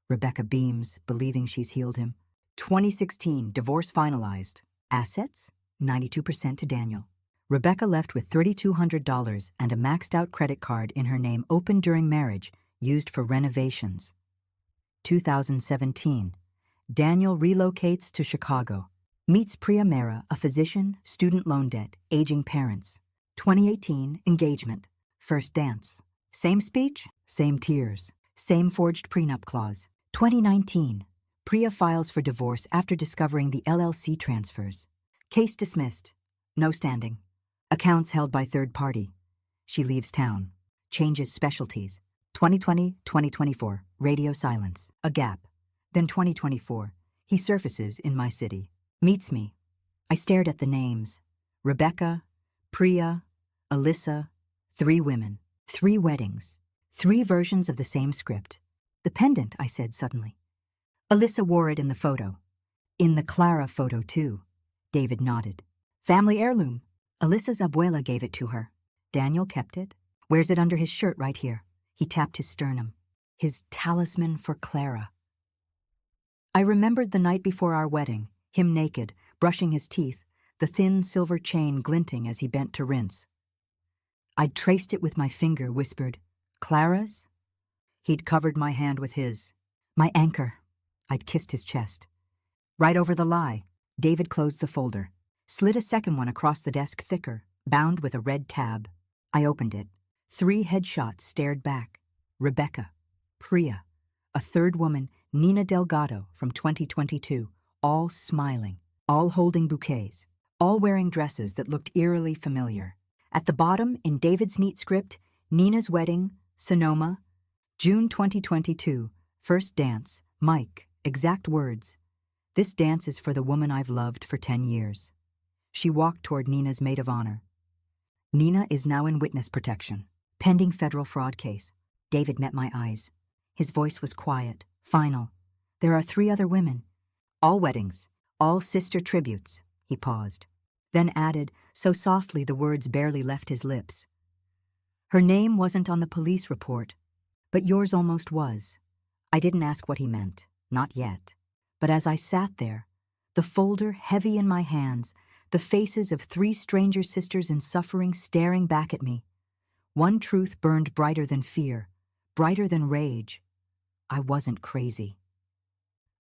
Rebecca beams, believing she's healed him. 2016, divorce finalized. Assets? 92% to Daniel. Rebecca left with $3,200 and a maxed-out credit card in her name opened during marriage, used for renovations. 2017, Daniel relocates to Chicago. Meets Priya Mehra, a physician, student loan debt, aging parents. 2018, engagement. First dance. Same speech, same tears, same forged prenup clause. 2019, Priya files for divorce after discovering the LLC transfers. Case dismissed. No standing. Accounts held by third party. She leaves town. Changes specialties. 2020-2024, radio silence. A gap. Then 2024, he surfaces in my city. Meets me. I stared at the names. Rebecca, Priya, Alyssa, 3 women, 3 weddings, 3 versions of the same script. The pendant, I said suddenly. Alyssa wore it in the photo. In the Clara photo, too. David nodded. Family heirloom. Alyssa's abuela gave it to her. Daniel kept it. Wears it under his shirt right here. He tapped his sternum. His talisman for Clara. I remembered the night before our wedding, him naked, brushing his teeth, the thin silver chain glinting as he bent to rinse. I'd traced it with my finger, whispered, Clara's? He'd covered my hand with his. My anchor. I'd kissed his chest. Right over the lie. David closed the folder, slid a second one across the desk thicker, bound with a red tab. I opened it. 3 headshots stared back. Rebecca, Priya, a third woman, Nina Delgado from 2022, all smiling, all holding bouquets, all wearing dresses that looked eerily familiar. At the bottom, in David's neat script, Nina's wedding, Sonoma, June 2022, first dance, Mike, exact words. This dance is for the woman I've loved for 10 years. She walked toward Nina's maid of honor. Nina is now in witness protection, pending federal fraud case. David met my eyes. His voice was quiet, final. There are 3 other women. All weddings, all sister tributes. He paused, then added, so softly the words barely left his lips. Her name wasn't on the police report, but yours almost was. I didn't ask what he meant, not yet. But as I sat there, the folder heavy in my hands, the faces of 3 stranger sisters in suffering staring back at me, one truth burned brighter than fear, brighter than rage. I wasn't crazy.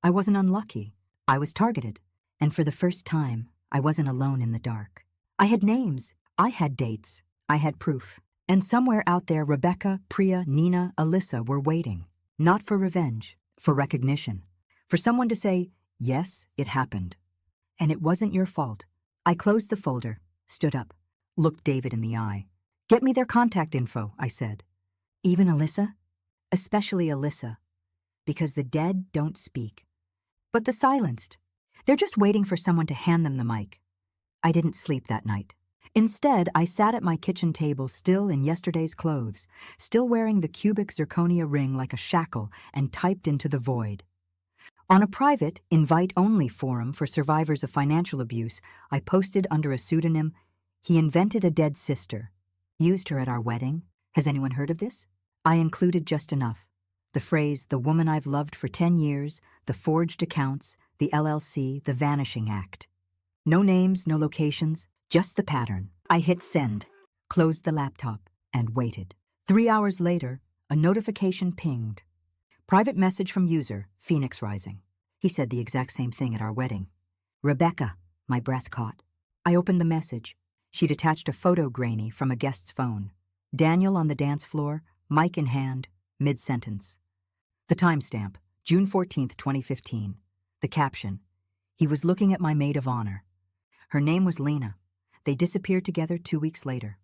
I wasn't unlucky. I was targeted. And for the first time, I wasn't alone in the dark. I had names. I had dates. I had proof. And somewhere out there, Rebecca, Priya, Nina, Alyssa were waiting. Not for revenge, for recognition. For someone to say, yes, it happened. And it wasn't your fault. I closed the folder, stood up, looked David in the eye. Get me their contact info, I said. Even Alyssa? Especially Alyssa. Because the dead don't speak. But the silenced. They're just waiting for someone to hand them the mic. I didn't sleep that night. Instead, I sat at my kitchen table still in yesterday's clothes, still wearing the cubic zirconia ring like a shackle, and typed into the void. On a private, invite-only forum for survivors of financial abuse, I posted under a pseudonym, he invented a dead sister. Used her at our wedding. Has anyone heard of this? I included just enough. The phrase, the woman I've loved for 10 years, the forged accounts, the LLC, the vanishing act. No names, no locations, just the pattern. I hit send, closed the laptop, and waited. 3 hours later, a notification pinged. Private message from user, Phoenix Rising. He said the exact same thing at our wedding. Rebecca, my breath caught. I opened the message. She'd attached a photo grainy from a guest's phone. Daniel on the dance floor, mic in hand, mid-sentence. The timestamp, June 14th, 2015. The caption, he was looking at my maid of honor. Her name was Lena. They disappeared together 2 weeks later.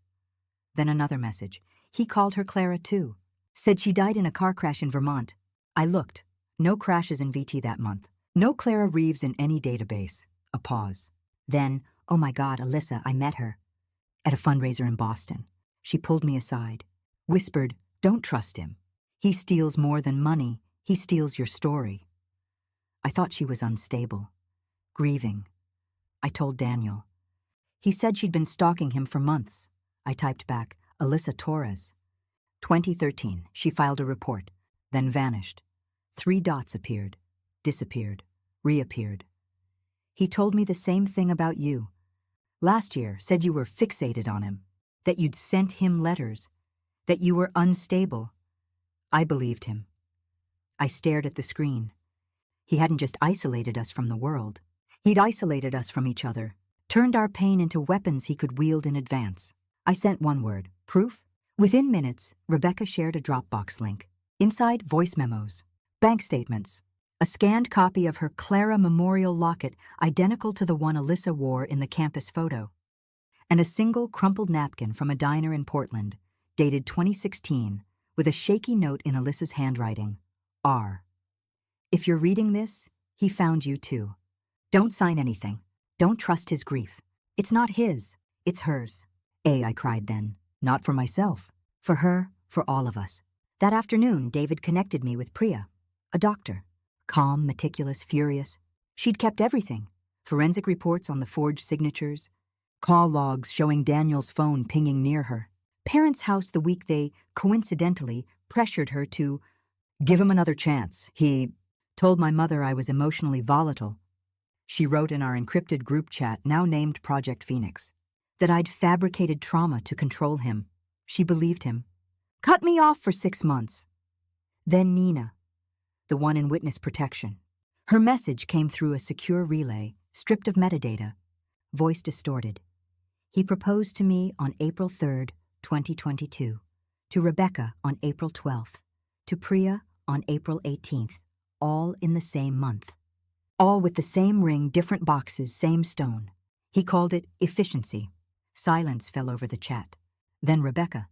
Then another message. He called her Clara too. Said she died in a car crash in Vermont. I looked. No crashes in VT that month. No Clara Reeves in any database. A pause. Then, oh my God, Alyssa, I met her. At a fundraiser in Boston. She pulled me aside. Whispered, don't trust him. He steals more than money. He steals your story. I thought she was unstable. Grieving. I told Daniel. He said she'd been stalking him for months. I typed back, Alyssa Torres. 2013, she filed a report, then vanished. 3 dots appeared, disappeared, reappeared. He told me the same thing about you. Last year, said you were fixated on him, that you'd sent him letters, that you were unstable. I believed him. I stared at the screen. He hadn't just isolated us from the world. He'd isolated us from each other, turned our pain into weapons he could wield in advance. I sent one word, proof. Within minutes, Rebecca shared a Dropbox link. Inside, voice memos, bank statements, a scanned copy of her Clara memorial locket identical to the one Alyssa wore in the campus photo, and a single crumpled napkin from a diner in Portland, dated 2016, with a shaky note in Alyssa's handwriting, R. If you're reading this, he found you too. Don't sign anything. Don't trust his grief. It's not his, it's hers. I cried then. Not for myself. For her, for all of us. That afternoon, David connected me with Priya, a doctor. Calm, meticulous, furious. She'd kept everything. Forensic reports on the forged signatures, call logs showing Daniel's phone pinging near her. Parents' house the week they, coincidentally, pressured her to give him another chance. He told my mother I was emotionally volatile. She wrote in our encrypted group chat, now named Project Phoenix, that I'd fabricated trauma to control him. She believed him. Cut me off for 6 months. Then Nina, the one in witness protection. Her message came through a secure relay, stripped of metadata, voice distorted. He proposed to me on April 3rd, 2022, to Rebecca on April 12th, to Priya on April 18th, all in the same month. All with the same ring, different boxes, same stone. He called it efficiency. Silence fell over the chat. Then Rebecca.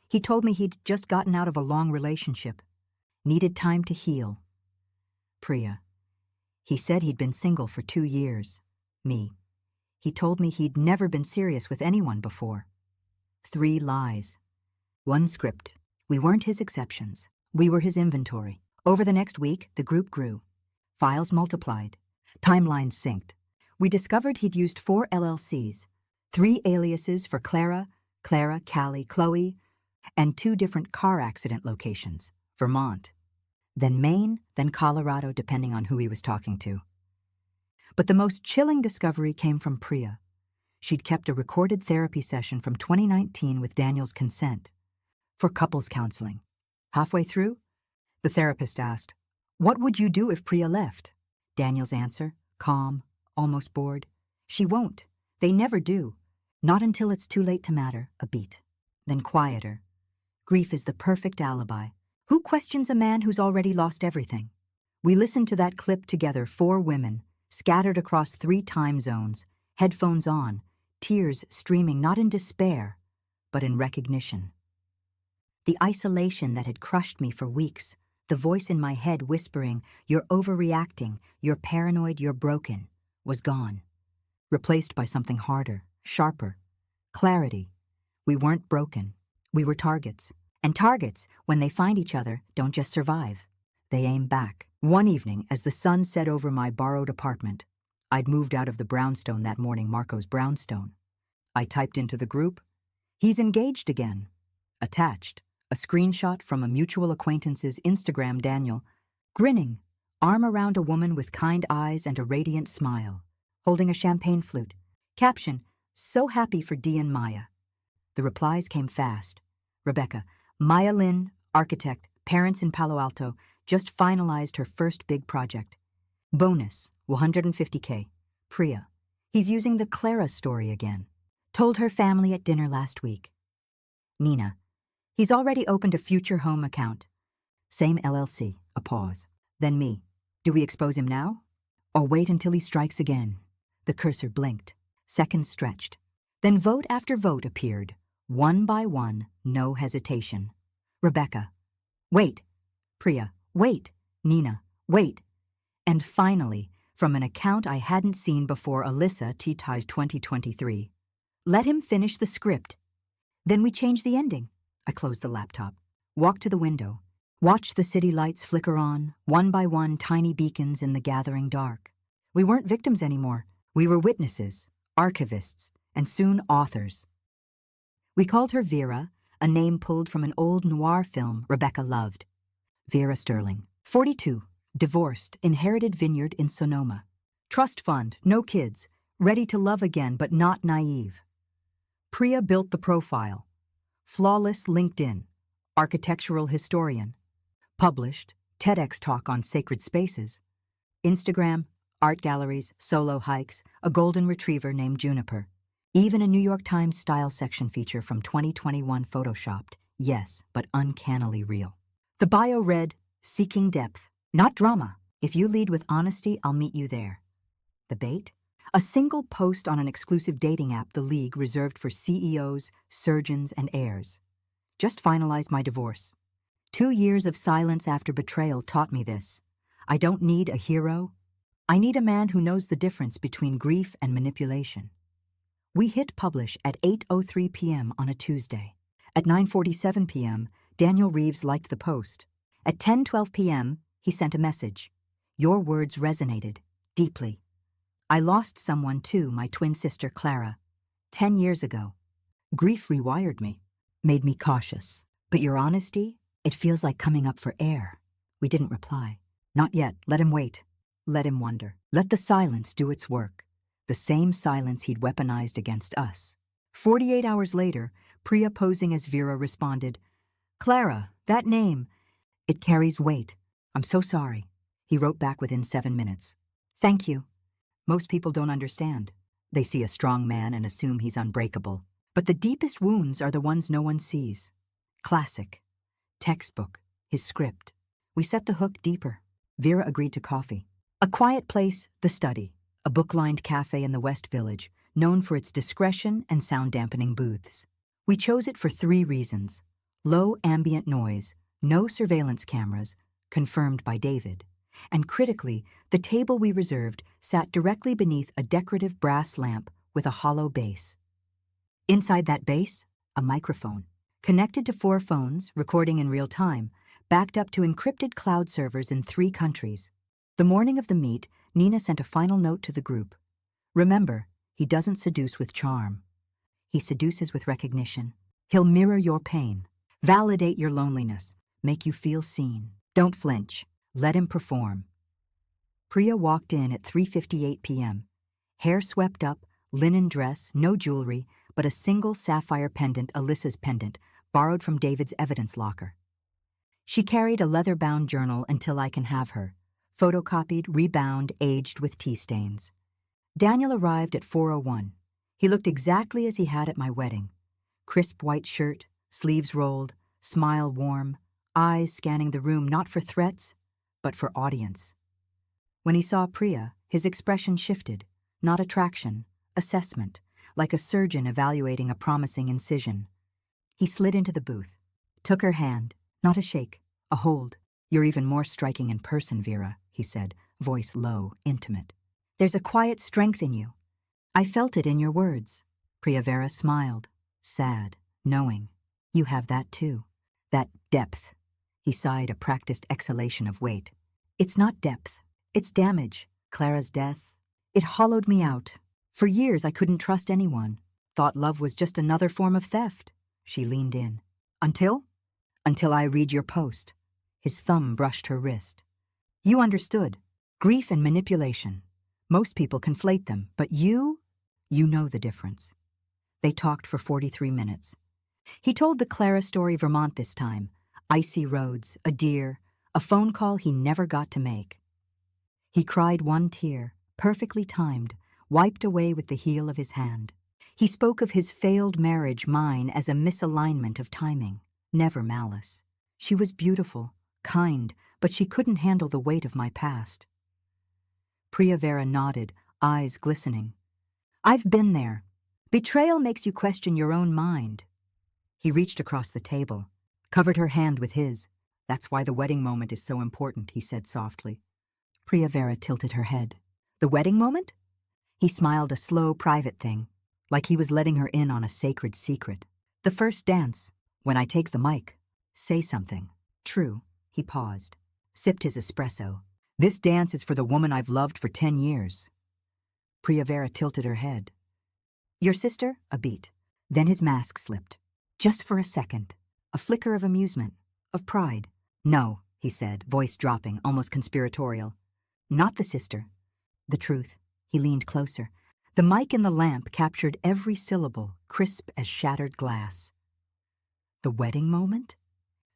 He told me he'd just gotten out of a long relationship, needed time to heal. Priya. He said he'd been single for 2 years. Me. He told me he'd never been serious with anyone before. 3 lies. 1 script. We weren't his exceptions. We were his inventory. Over the next week, the group grew. Files multiplied. Timelines synced. We discovered he'd used 4 LLCs, 3 aliases for Clara, Callie, Chloe, and 2 different car accident locations, Vermont, then Maine, then Colorado, depending on who he was talking to. But the most chilling discovery came from Priya. She'd kept a recorded therapy session from 2019 with Daniel's consent for couples counseling. Halfway through, the therapist asked, "What would you do if Priya left?" Daniel's answer, calm, almost bored, "She won't. They never do. Not until it's too late to matter," a beat. Then quieter. "Grief is the perfect alibi. Who questions a man who's already lost everything?" We listened to that clip together, 4 women, scattered across 3 time zones, headphones on, tears streaming not in despair, but in recognition. The isolation that had crushed me for weeks, the voice in my head whispering, "You're overreacting, you're paranoid, you're broken," was gone, replaced by something harder, sharper. Clarity. We weren't broken. We were targets. And targets, when they find each other, don't just survive. They aim back. One evening, as the sun set over my borrowed apartment, I'd moved out of the brownstone that morning, Marco's brownstone. I typed into the group, "He's engaged again." Attached, a screenshot from a mutual acquaintance's Instagram, Daniel, grinning, arm around a woman with kind eyes and a radiant smile, holding a champagne flute. Caption, "So happy for Dee and Maya." The replies came fast. Rebecca, Maya Lynn, architect, parents in Palo Alto, just finalized her first big project. Bonus, $150K. Priya, he's using the Clara story again. Told her family at dinner last week. Nina, he's already opened a future home account. Same LLC, a pause. Then me, do we expose him now? Or wait until he strikes again? The cursor blinked. Seconds stretched. Then vote after vote appeared. One by one, no hesitation. Rebecca, wait. Priya, wait. Nina, wait. And finally, from an account I hadn't seen before, Alyssa, T-Ties 2023. Let him finish the script. Then we change the ending. I closed the laptop, walked to the window, watched the city lights flicker on, one by one tiny beacons in the gathering dark. We weren't victims anymore. We were witnesses, archivists, and soon authors. We called her Vera, a name pulled from an old noir film Rebecca loved. Vera Sterling, 42, divorced, inherited vineyard in Sonoma. Trust fund, no kids, ready to love again but not naive. Priya built the profile. Flawless LinkedIn, architectural historian. Published, TEDx talk on sacred spaces. Instagram, art galleries, solo hikes, a golden retriever named Juniper. Even a New York Times style section feature from 2021 photoshopped, yes, but uncannily real. The bio read, seeking depth, not drama. If you lead with honesty, I'll meet you there. The bait? A single post on an exclusive dating app the League reserved for CEOs, surgeons, and heirs. Just finalized my divorce. 2 years of silence after betrayal taught me this. I don't need a hero. I need a man who knows the difference between grief and manipulation. We hit publish at 8:03 p.m. on a Tuesday. At 9:47 p.m., Daniel Reeves liked the post. At 10:12 p.m., he sent a message. Your words resonated deeply. I lost someone too, my twin sister Clara, 10 years ago. Grief rewired me, made me cautious. But your honesty, it feels like coming up for air. We didn't reply. Not yet, let him wait. Let him wonder. Let the silence do its work. The same silence he'd weaponized against us. 48 hours later, Priya posing as Vera responded, Clara, that name, it carries weight. I'm so sorry. He wrote back within 7 minutes. Thank you. Most people don't understand. They see a strong man and assume he's unbreakable. But the deepest wounds are the ones no one sees. Classic. Textbook. His script. We set the hook deeper. Vera agreed to coffee. A quiet place, the study. A book-lined cafe in the West Village, known for its discretion and sound-dampening booths. We chose it for 3 reasons. Low ambient noise, no surveillance cameras, confirmed by David. And critically, the table we reserved sat directly beneath a decorative brass lamp with a hollow base. Inside that base, a microphone. Connected to 4 phones, recording in real time, backed up to encrypted cloud servers in 3 countries. The morning of the meet, Nina sent a final note to the group. Remember, he doesn't seduce with charm. He seduces with recognition. He'll mirror your pain, validate your loneliness, make you feel seen. Don't flinch. Let him perform. Priya walked in at 3:58 p.m. Hair swept up, linen dress, no jewelry, but a single sapphire pendant, Alyssa's pendant, borrowed from David's evidence locker. She carried a leather-bound journal until I can have her, photocopied, rebound, aged with tea stains. Daniel arrived at 4:01. He looked exactly as he had at my wedding. Crisp white shirt, sleeves rolled, smile warm, eyes scanning the room not for threats, but for audience. When he saw Priya, his expression shifted, not attraction, assessment, like a surgeon evaluating a promising incision. He slid into the booth, took her hand, not a shake, a hold. You're even more striking in person, Vera, he said, voice low, intimate. There's a quiet strength in you. I felt it in your words. Priya Vera smiled, sad, knowing. You have that too. That depth. He sighed a practiced exhalation of weight. It's not depth. It's damage. Clara's death. It hollowed me out. For years I couldn't trust anyone. Thought love was just another form of theft. She leaned in. Until I read your post. His thumb brushed her wrist. You understood. Grief and manipulation. Most people conflate them, but you know the difference. They talked for 43 minutes. He told the Clara story Vermont this time. Icy roads, a deer, a phone call he never got to make. He cried one tear, perfectly timed, wiped away with the heel of his hand. He spoke of his failed marriage, mine, as a misalignment of timing, never malice. She was beautiful, kind, but she couldn't handle the weight of my past. Priya Vera nodded, eyes glistening. I've been there. Betrayal makes you question your own mind. He reached across the table, covered her hand with his. That's why the wedding moment is so important, he said softly. Priya Vera tilted her head. The wedding moment? He smiled, a slow, private thing, like he was letting her in on a sacred secret. The first dance, when I take the mic, say something. True. He paused, sipped his espresso. This dance is for the woman I've loved for 10 years. Priya Vera tilted her head. Your sister? A beat. Then his mask slipped. Just for a second. A flicker of amusement, of pride. No, he said, voice dropping, almost conspiratorial. Not the sister. The truth. He leaned closer. The mic in the lamp captured every syllable, crisp as shattered glass. The wedding moment?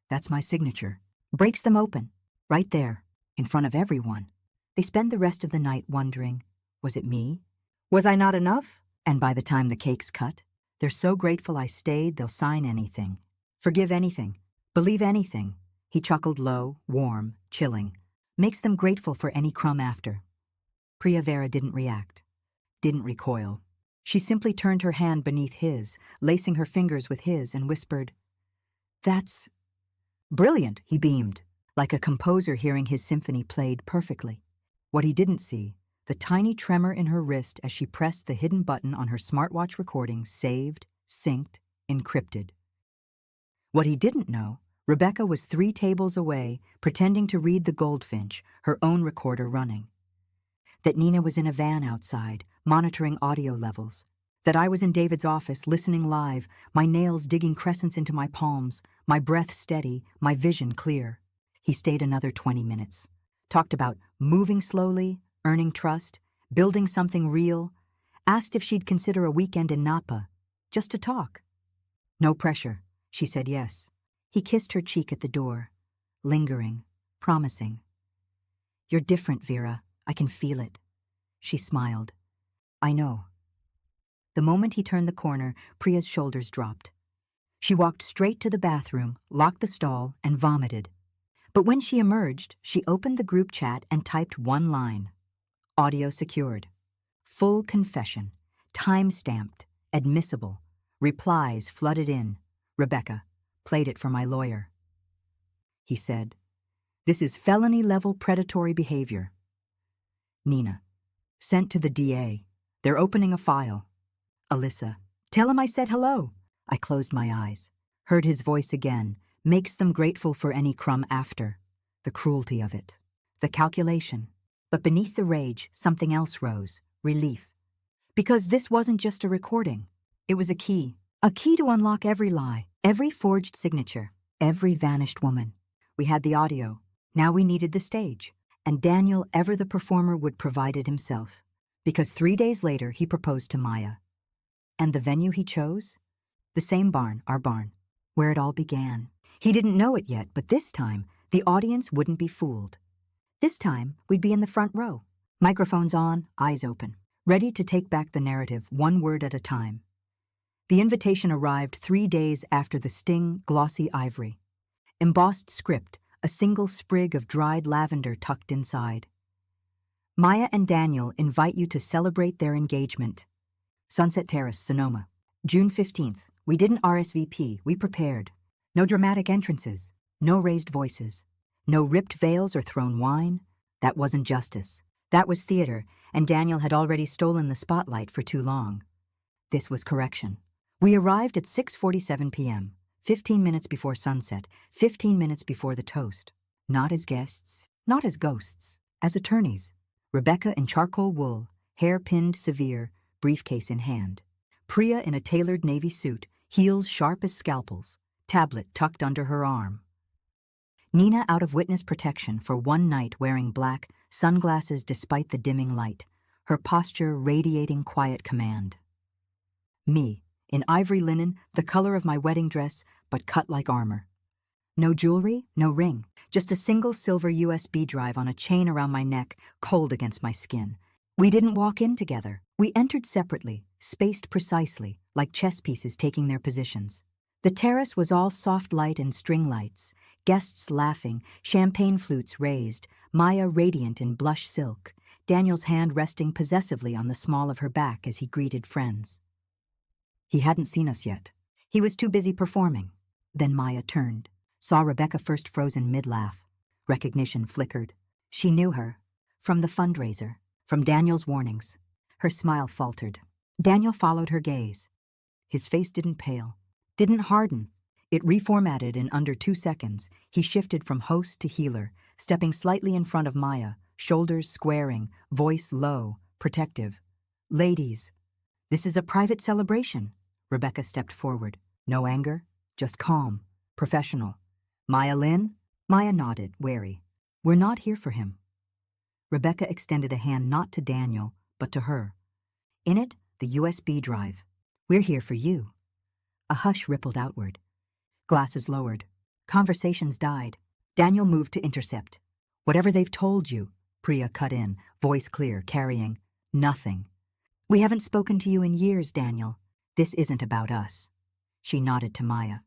That's my signature. Breaks them open. Right there, in front of everyone. They spend the rest of the night wondering, was it me? Was I not enough? And by the time the cake's cut, they're so grateful I stayed, they'll sign anything. Forgive anything. Believe anything. He chuckled low, warm, chilling. Makes them grateful for any crumb after. Priya Vera didn't react. Didn't recoil. She simply turned her hand beneath his, lacing her fingers with his, and whispered, "That's brilliant," he beamed, like a composer hearing his symphony played perfectly. What he didn't see, the tiny tremor in her wrist as she pressed the hidden button on her smartwatch recording, saved, synced, encrypted. What he didn't know, Rebecca was 3 tables away, pretending to read the Goldfinch, her own recorder running. That Nina was in a van outside, monitoring audio levels. That I was in David's office, listening live, my nails digging crescents into my palms, my breath steady, my vision clear. He stayed another 20 minutes. Talked about moving slowly, earning trust, building something real. Asked if she'd consider a weekend in Napa, just to talk. No pressure. She said yes. He kissed her cheek at the door, lingering, promising. "You're different, Vera. I can feel it." She smiled. "I know." The moment he turned the corner, Priya's shoulders dropped. She walked straight to the bathroom, locked the stall, and vomited. But when she emerged, she opened the group chat and typed one line. Audio secured. Full confession. Time-stamped. Admissible. Replies flooded in. Rebecca. Played it for my lawyer. He said, "This is felony-level predatory behavior." Nina. Sent to the DA. They're opening a file. Alyssa. "Tell him I said hello." I closed my eyes. Heard his voice again. Makes them grateful for any crumb after. The cruelty of it. The calculation. But beneath the rage, something else rose. Relief. Because this wasn't just a recording. It was a key. A key to unlock every lie, every forged signature, every vanished woman. We had the audio. Now we needed the stage. And Daniel, ever the performer, would provide it himself. Because 3 days later, he proposed to Maya. And the venue he chose? The same barn, our barn, where it all began. He didn't know it yet, but this time, the audience wouldn't be fooled. This time, we'd be in the front row. Microphones on, eyes open. Ready to take back the narrative, one word at a time. The invitation arrived 3 days after the sting, glossy ivory. Embossed script, a single sprig of dried lavender tucked inside. Maya and Daniel invite you to celebrate their engagement. Sunset Terrace, Sonoma. June 15th. We didn't RSVP, we prepared. No dramatic entrances, no raised voices, no ripped veils or thrown wine. That wasn't justice. That was theater, and Daniel had already stolen the spotlight for too long. This was correction. We arrived at 6:47 p.m., 15 minutes before sunset, 15 minutes before the toast. Not as guests, not as ghosts, as attorneys. Rebecca in charcoal wool, hair pinned severe, briefcase in hand. Priya in a tailored navy suit, heels sharp as scalpels, tablet tucked under her arm. Nina out of witness protection for one night wearing black, sunglasses despite the dimming light, her posture radiating quiet command. Me, in ivory linen, the color of my wedding dress, but cut like armor. No jewelry, no ring, just a single silver USB drive on a chain around my neck, cold against my skin. We didn't walk in together. We entered separately, spaced precisely, like chess pieces taking their positions. The terrace was all soft light and string lights, guests laughing, champagne flutes raised, Maya radiant in blush silk, Daniel's hand resting possessively on the small of her back as he greeted friends. He hadn't seen us yet. He was too busy performing. Then Maya turned, saw Rebecca first frozen mid-laugh. Recognition flickered. She knew her. From the fundraiser. From Daniel's warnings. Her smile faltered. Daniel followed her gaze. His face didn't pale. Didn't harden. It reformatted in under 2 seconds. He shifted from host to healer, stepping slightly in front of Maya, shoulders squaring, voice low, protective. "Ladies, this is a private celebration." Rebecca stepped forward. No anger, just calm, professional. Maya Lynn? Maya nodded, wary. We're not here for him. Rebecca extended a hand not to Daniel, but to her. In it, the USB drive. We're here for you. A hush rippled outward. Glasses lowered. Conversations died. Daniel moved to intercept. Whatever they've told you, Priya cut in, voice clear, carrying nothing. We haven't spoken to you in years, Daniel. This isn't about us. She nodded to Maya.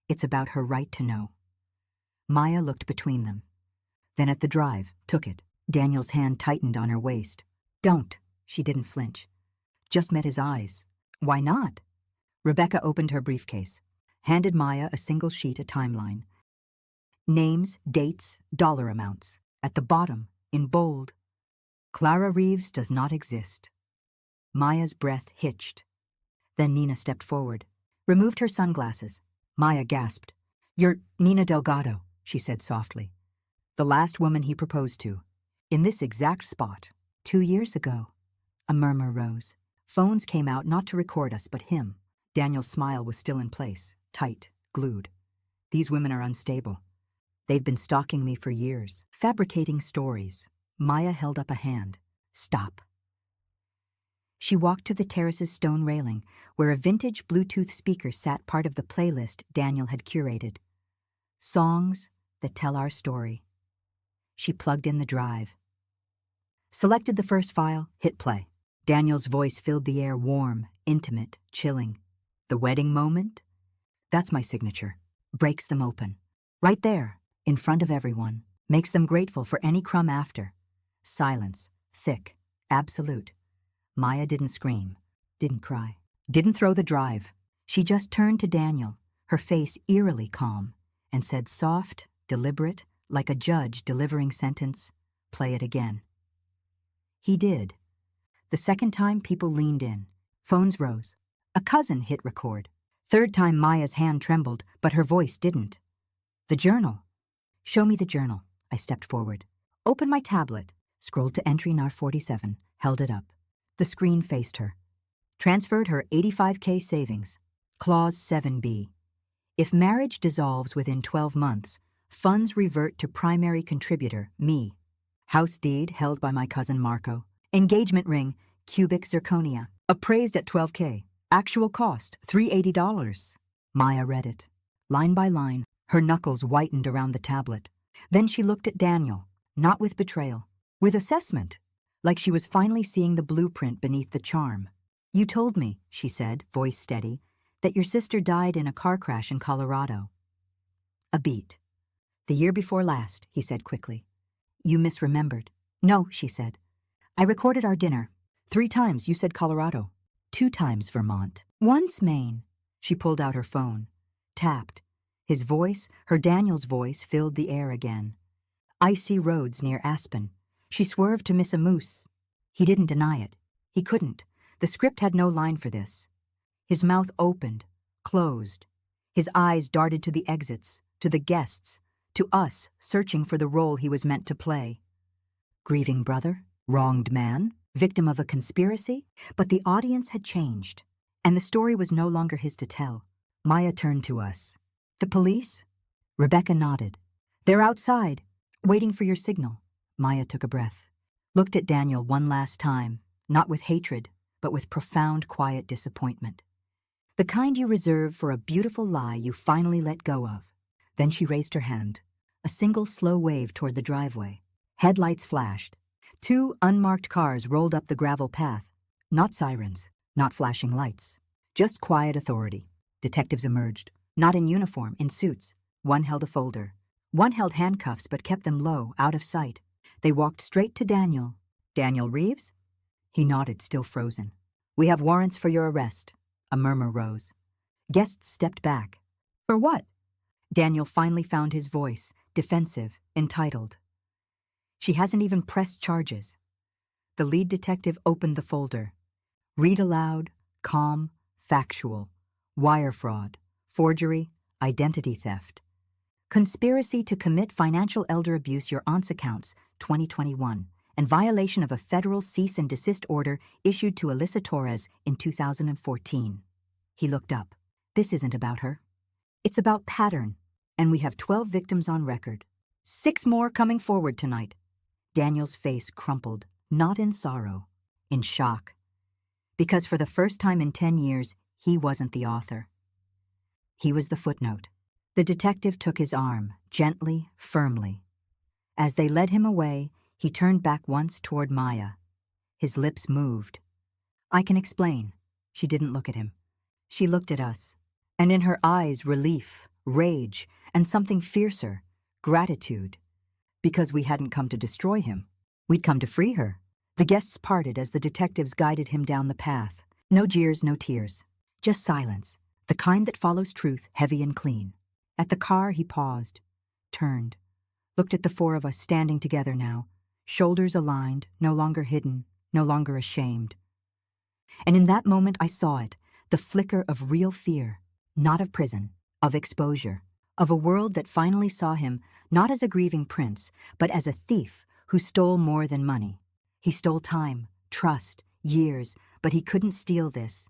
It's about her right to know. Maya looked between them. Then at the drive, took it. Daniel's hand tightened on her waist. Don't. She didn't flinch. Just met his eyes. Why not? Rebecca opened her briefcase, handed Maya a single sheet, a timeline. Names, dates, dollar amounts. At the bottom, in bold, Clara Reeves does not exist. Maya's breath hitched. Then Nina stepped forward, removed her sunglasses. Maya gasped. You're Nina Delgado, she said softly. The last woman he proposed to. In this exact spot, 2 years ago. A murmur rose. Phones came out not to record us, but him. Daniel's smile was still in place, tight, glued. These women are unstable. They've been stalking me for years, fabricating stories. Maya held up a hand. Stop. She walked to the terrace's stone railing, where a vintage Bluetooth speaker sat part of the playlist Daniel had curated. Songs that tell our story. She plugged in the drive. Selected the first file, hit play. Daniel's voice filled the air, warm, intimate, chilling. The wedding moment? That's my signature. Breaks them open. Right there, in front of everyone. Makes them grateful for any crumb after. Silence, thick, absolute. Maya didn't scream, didn't cry, didn't throw the drive. She just turned to Daniel, her face eerily calm, and said soft, deliberate, like a judge delivering sentence, play it again. He did. The second time, people leaned in. Phones rose. A cousin hit record. Third time, Maya's hand trembled, but her voice didn't. The journal. Show me the journal. I stepped forward. Opened my tablet, scrolled to entry NAR 47, held it up. The screen faced her. Transferred her $85K savings. Clause 7B. If marriage dissolves within 12 months, funds revert to primary contributor, me. House deed held by my cousin Marco. Engagement ring, cubic zirconia. Appraised at $12K. Actual cost, $380. Maya read it. Line by line, her knuckles whitened around the tablet. Then she looked at Daniel, not with betrayal, with assessment, like she was finally seeing the blueprint beneath the charm. You told me, she said, voice steady, that your sister died in a car crash in Colorado. A beat. The year before last, he said quickly. You misremembered. No, she said. I recorded our dinner. 3 times you said Colorado. 2 times Vermont. Once Maine. She pulled out her phone. Tapped. His voice, her Daniel's voice, filled the air again. Icy roads near Aspen. She swerved to miss a moose. He didn't deny it. He couldn't. The script had no line for this. His mouth opened, closed. His eyes darted to the exits, to the guests, to us searching for the role he was meant to play. Grieving brother? Wronged man? Victim of a conspiracy? But the audience had changed, and the story was no longer his to tell. Maya turned to us. The police? Rebecca nodded. They're outside, waiting for your signal. Maya took a breath, looked at Daniel one last time, not with hatred, but with profound, quiet disappointment. The kind you reserve for a beautiful lie you finally let go of. Then she raised her hand, a single slow wave toward the driveway. Headlights flashed. 2 unmarked cars rolled up the gravel path. Not sirens, not flashing lights, just quiet authority. Detectives emerged, not in uniform, in suits. One held a folder. One held handcuffs but kept them low, out of sight. They walked straight to Daniel. Daniel Reeves? He nodded, still frozen. We have warrants for your arrest. A murmur rose. Guests stepped back. For what? Daniel finally found his voice, defensive, entitled. She hasn't even pressed charges. The lead detective opened the folder. Read aloud, calm, factual. Wire fraud, forgery, identity theft. Conspiracy to commit financial elder abuse your aunt's accounts, 2021, and violation of a federal cease and desist order issued to Alyssa Torres in 2014. He looked up. This isn't about her. It's about pattern, and we have 12 victims on record. 6 more coming forward tonight. Daniel's face crumpled, not in sorrow, in shock. Because for the first time in 10 years, he wasn't the author. He was the footnote. The detective took his arm, gently, firmly. As they led him away, he turned back once toward Maya. His lips moved. I can explain. She didn't look at him. She looked at us. And in her eyes, relief, rage, and something fiercer, gratitude. Because we hadn't come to destroy him. We'd come to free her. The guests parted as the detectives guided him down the path. No jeers, no tears. Just silence, the kind that follows truth, heavy and clean. At the car, he paused, turned, looked at the 4 of us standing together now, shoulders aligned, no longer hidden, no longer ashamed. And in that moment I saw it, the flicker of real fear, not of prison, of exposure, of a world that finally saw him not as a grieving prince, but as a thief who stole more than money. He stole time, trust, years, but he couldn't steal this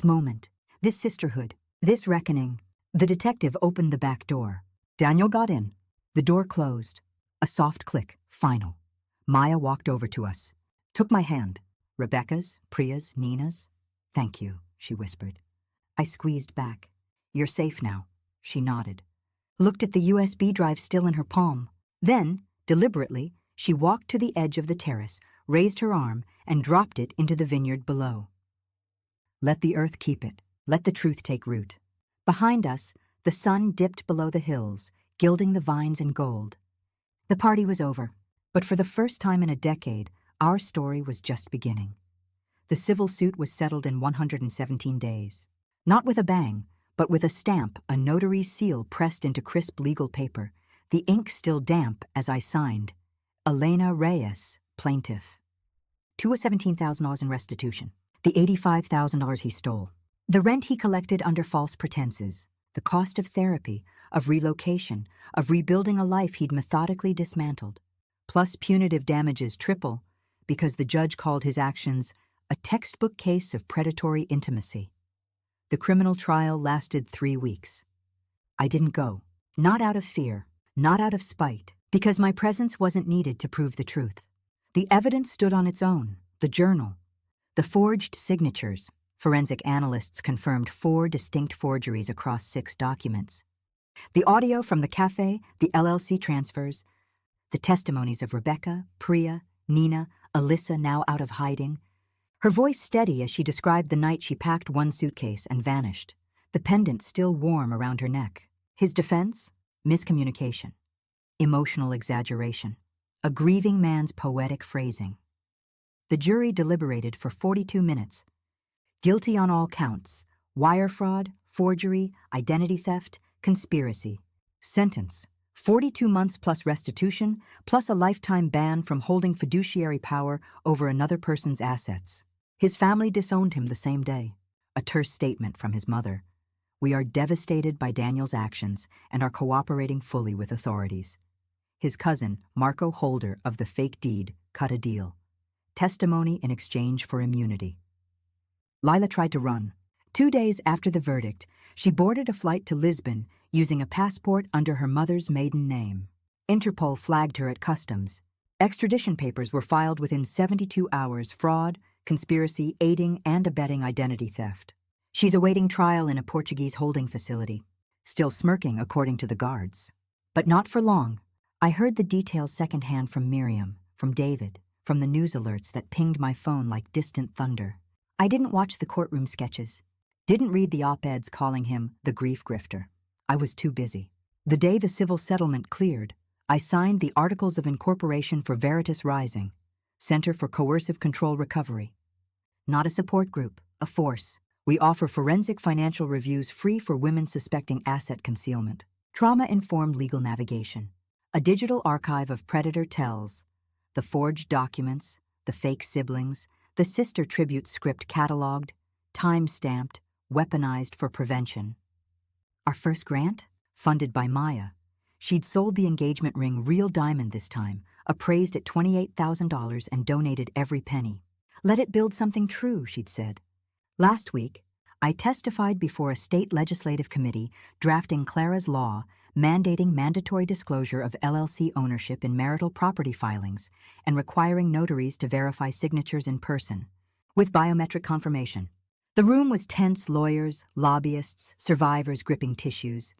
moment, this sisterhood, this reckoning. The detective opened the back door. Daniel got in. The door closed. A soft click, final. Maya walked over to us, took my hand. Rebecca's, Priya's, Nina's. Thank you, she whispered. I squeezed back. You're safe now. She nodded. Looked at the USB drive still in her palm. Then, deliberately, she walked to the edge of the terrace, raised her arm, and dropped it into the vineyard below. Let the earth keep it. Let the truth take root. Behind us, the sun dipped below the hills, gilding the vines in gold. The party was over, but for the first time in a decade, our story was just beginning. The civil suit was settled in 117 days. Not with a bang, but with a stamp, a notary's seal pressed into crisp legal paper, the ink still damp as I signed. Elena Reyes, plaintiff. $217,000 in restitution. The $85,000 he stole. The rent he collected under false pretenses. The cost of therapy, of relocation, of rebuilding a life he'd methodically dismantled. Plus punitive damages triple, because the judge called his actions a textbook case of predatory intimacy. The criminal trial lasted 3 weeks. I didn't go, not out of fear, not out of spite, because my presence wasn't needed to prove the truth. The evidence stood on its own, the journal, the forged signatures. Forensic analysts confirmed 4 distinct forgeries across 6 documents. The audio from the cafe, the LLC transfers, the testimonies of Rebecca, Priya, Nina, Alyssa now out of hiding. Her voice steady as she described the night she packed one suitcase and vanished, the pendant still warm around her neck. His defense? Miscommunication. Emotional exaggeration. A grieving man's poetic phrasing. The jury deliberated for 42 minutes. Guilty on all counts: wire fraud, forgery, identity theft, conspiracy. Sentence: 42 months plus restitution, plus a lifetime ban from holding fiduciary power over another person's assets. His family disowned him the same day. A terse statement from his mother. We are devastated by Daniel's actions and are cooperating fully with authorities. His cousin, Marco Holder of the fake deed, cut a deal. Testimony in exchange for immunity. Lila tried to run. 2 days after the verdict, she boarded a flight to Lisbon using a passport under her mother's maiden name. Interpol flagged her at customs. Extradition papers were filed within 72 hours: fraud, conspiracy, aiding and abetting identity theft. She's awaiting trial in a Portuguese holding facility, still smirking according to the guards. But not for long. I heard the details secondhand from Miriam, from David, from the news alerts that pinged my phone like distant thunder. I didn't watch the courtroom sketches, didn't read the op-eds calling him the grief grifter. I was too busy. The day the civil settlement cleared, I signed the Articles of Incorporation for Veritas Rising, Center for Coercive Control Recovery. Not a support group, a force. We offer forensic financial reviews free for women suspecting asset concealment. Trauma-informed legal navigation. A digital archive of predator tells, the forged documents, the fake siblings, the sister tribute script cataloged, time-stamped, weaponized for prevention. Our first grant? Funded by Maya. She'd sold the engagement ring real diamond this time, appraised at $28,000 and donated every penny. Let it build something true, she'd said. Last week, I testified before a state legislative committee drafting Clara's law mandating mandatory disclosure of LLC ownership in marital property filings and requiring notaries to verify signatures in person, with biometric confirmation. The room was tense lawyers, lobbyists, survivors gripping tissues.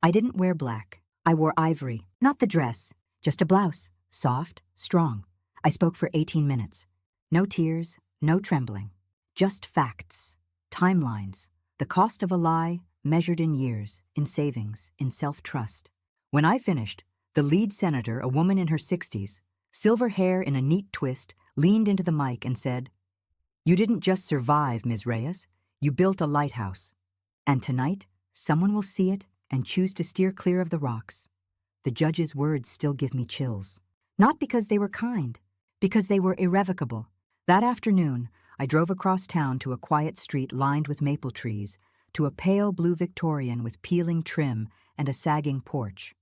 I didn't wear black. I wore ivory, not the dress, just a blouse, soft, strong. I spoke for 18 minutes. No tears, no trembling. Just facts, timelines, the cost of a lie measured in years, in savings, in self-trust. When I finished, the lead senator, a woman in her 60s, silver hair in a neat twist, leaned into the mic and said, "You didn't just survive, Ms. Reyes. You built a lighthouse. And tonight, someone will see it and choose to steer clear of the rocks." The judge's words still give me chills. Not because they were kind, because they were irrevocable. That afternoon, I drove across town to a quiet street lined with maple trees, to a pale blue Victorian with peeling trim and a sagging porch.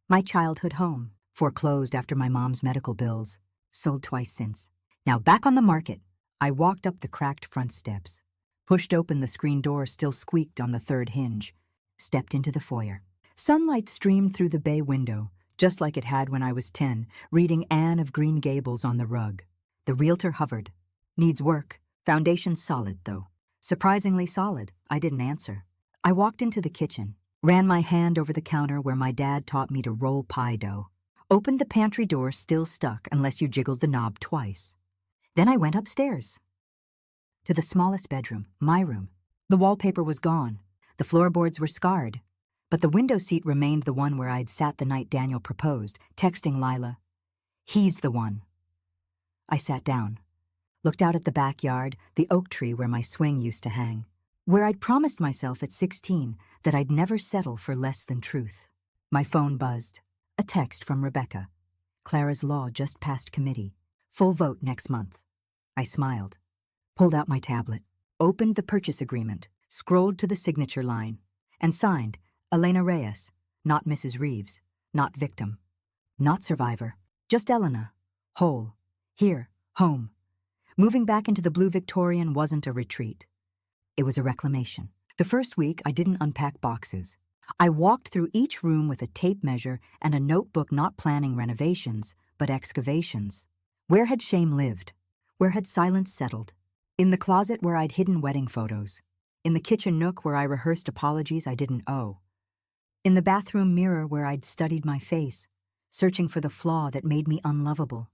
My childhood home, foreclosed after my mom's medical bills, sold twice since. Now back on the market, I walked up the cracked front steps, pushed open the screen door still squeaked on the third hinge, stepped into the foyer. Sunlight streamed through the bay window, just like it had when I was 10, reading Anne of Green Gables on the rug. The realtor hovered. "Needs work. Foundation solid, though." Surprisingly solid. I didn't answer. I walked into the kitchen, ran my hand over the counter where my dad taught me to roll pie dough, opened the pantry door still stuck unless you jiggled the knob twice. Then I went upstairs to the smallest bedroom, my room. The wallpaper was gone. The floorboards were scarred. But the window seat remained the one where I'd sat the night Daniel proposed, texting Lila, "He's the one." I sat down, looked out at the backyard, the oak tree where my swing used to hang, where I'd promised myself at 16 that I'd never settle for less than truth. My phone buzzed. A text from Rebecca. "Clara's law just passed committee. Full vote next month." I smiled, pulled out my tablet, opened the purchase agreement, scrolled to the signature line, and signed Elena Reyes, not Mrs. Reeves, not victim, not survivor, just Elena, whole, here, home. Moving back into the blue Victorian wasn't a retreat. It was a reclamation. The first week, I didn't unpack boxes. I walked through each room with a tape measure and a notebook, not planning renovations, but excavations. Where had shame lived? Where had silence settled? In the closet where I'd hidden wedding photos. In the kitchen nook where I rehearsed apologies I didn't owe. In the bathroom mirror where I'd studied my face, searching for the flaw that made me unlovable.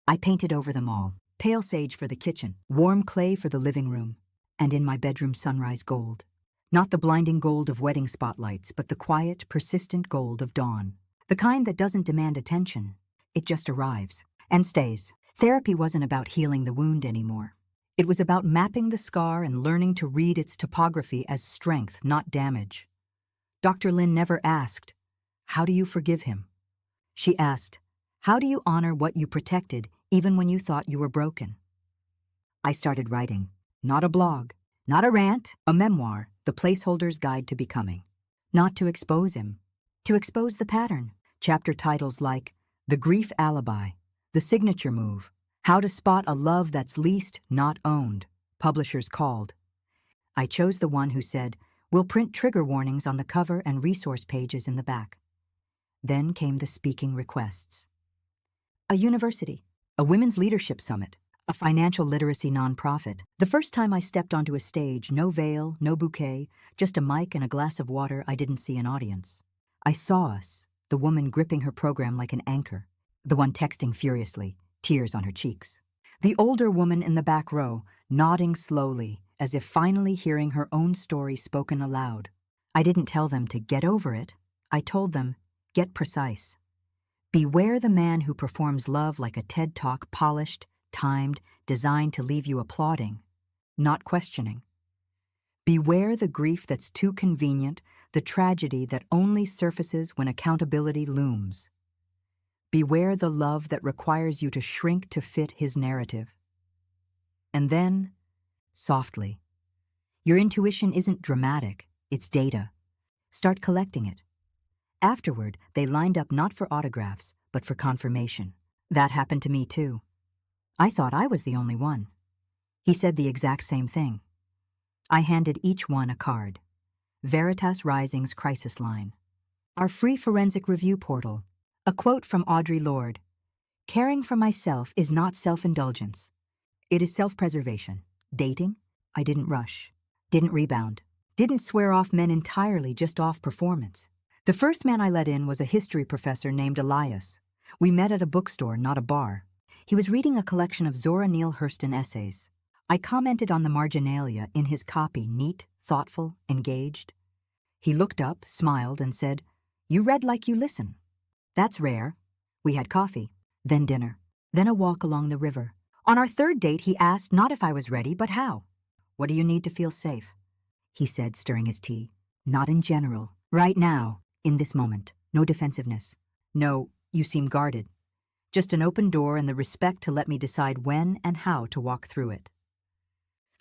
I painted over them all. Pale sage for the kitchen, warm clay for the living room, and in my bedroom sunrise gold. Not the blinding gold of wedding spotlights, but the quiet, persistent gold of dawn. The kind that doesn't demand attention. It just arrives and stays. Therapy wasn't about healing the wound anymore. It was about mapping the scar and learning to read its topography as strength, not damage. Dr. Lynn never asked, "How do you forgive him?" She asked, "How do you honor what you protected even when you thought you were broken?" I started writing. Not a blog, not a rant, a memoir, the placeholder's guide to becoming. Not to expose him, to expose the pattern. Chapter titles like The Grief Alibi, The Signature Move, How to Spot a Love That's Leased, Not Owned, Publishers Called. I chose the one who said, "We'll print trigger warnings on the cover and resource pages in the back." Then came the speaking requests. A university, a women's leadership summit, a financial literacy nonprofit. The first time I stepped onto a stage, no veil, no bouquet, just a mic and a glass of water, I didn't see an audience. I saw us, the woman gripping her program like an anchor, the one texting furiously, tears on her cheeks. The older woman in the back row, nodding slowly, as if finally hearing her own story spoken aloud. I didn't tell them to get over it. I told them, get precise. Beware the man who performs love like a TED Talk, polished, timed, designed to leave you applauding, not questioning. Beware the grief that's too convenient, the tragedy that only surfaces when accountability looms. Beware the love that requires you to shrink to fit his narrative. And then, softly, your intuition isn't dramatic, it's data. Start collecting it. Afterward, they lined up not for autographs, but for confirmation. That happened to me too. I thought I was the only one. He said the exact same thing. I handed each one a card. Veritas Rising's Crisis Line. Our free forensic review portal. A quote from Audre Lorde. Caring for myself is not self-indulgence. It is self-preservation. Dating? I didn't rush. Didn't rebound. Didn't swear off men entirely, just off performance. The first man I let in was a history professor named Elias. We met at a bookstore, not a bar. He was reading a collection of Zora Neale Hurston essays. I commented on the marginalia in his copy, neat, thoughtful, engaged. He looked up, smiled, and said, "You read like you listen." That's rare. We had coffee, then dinner, then a walk along the river. On our third date, he asked not if I was ready, but how. "What do you need to feel safe?" he said, stirring his tea. "Not in general. Right now, in this moment. No defensiveness. No, you seem guarded. Just an open door and the respect to let me decide when and how to walk through it."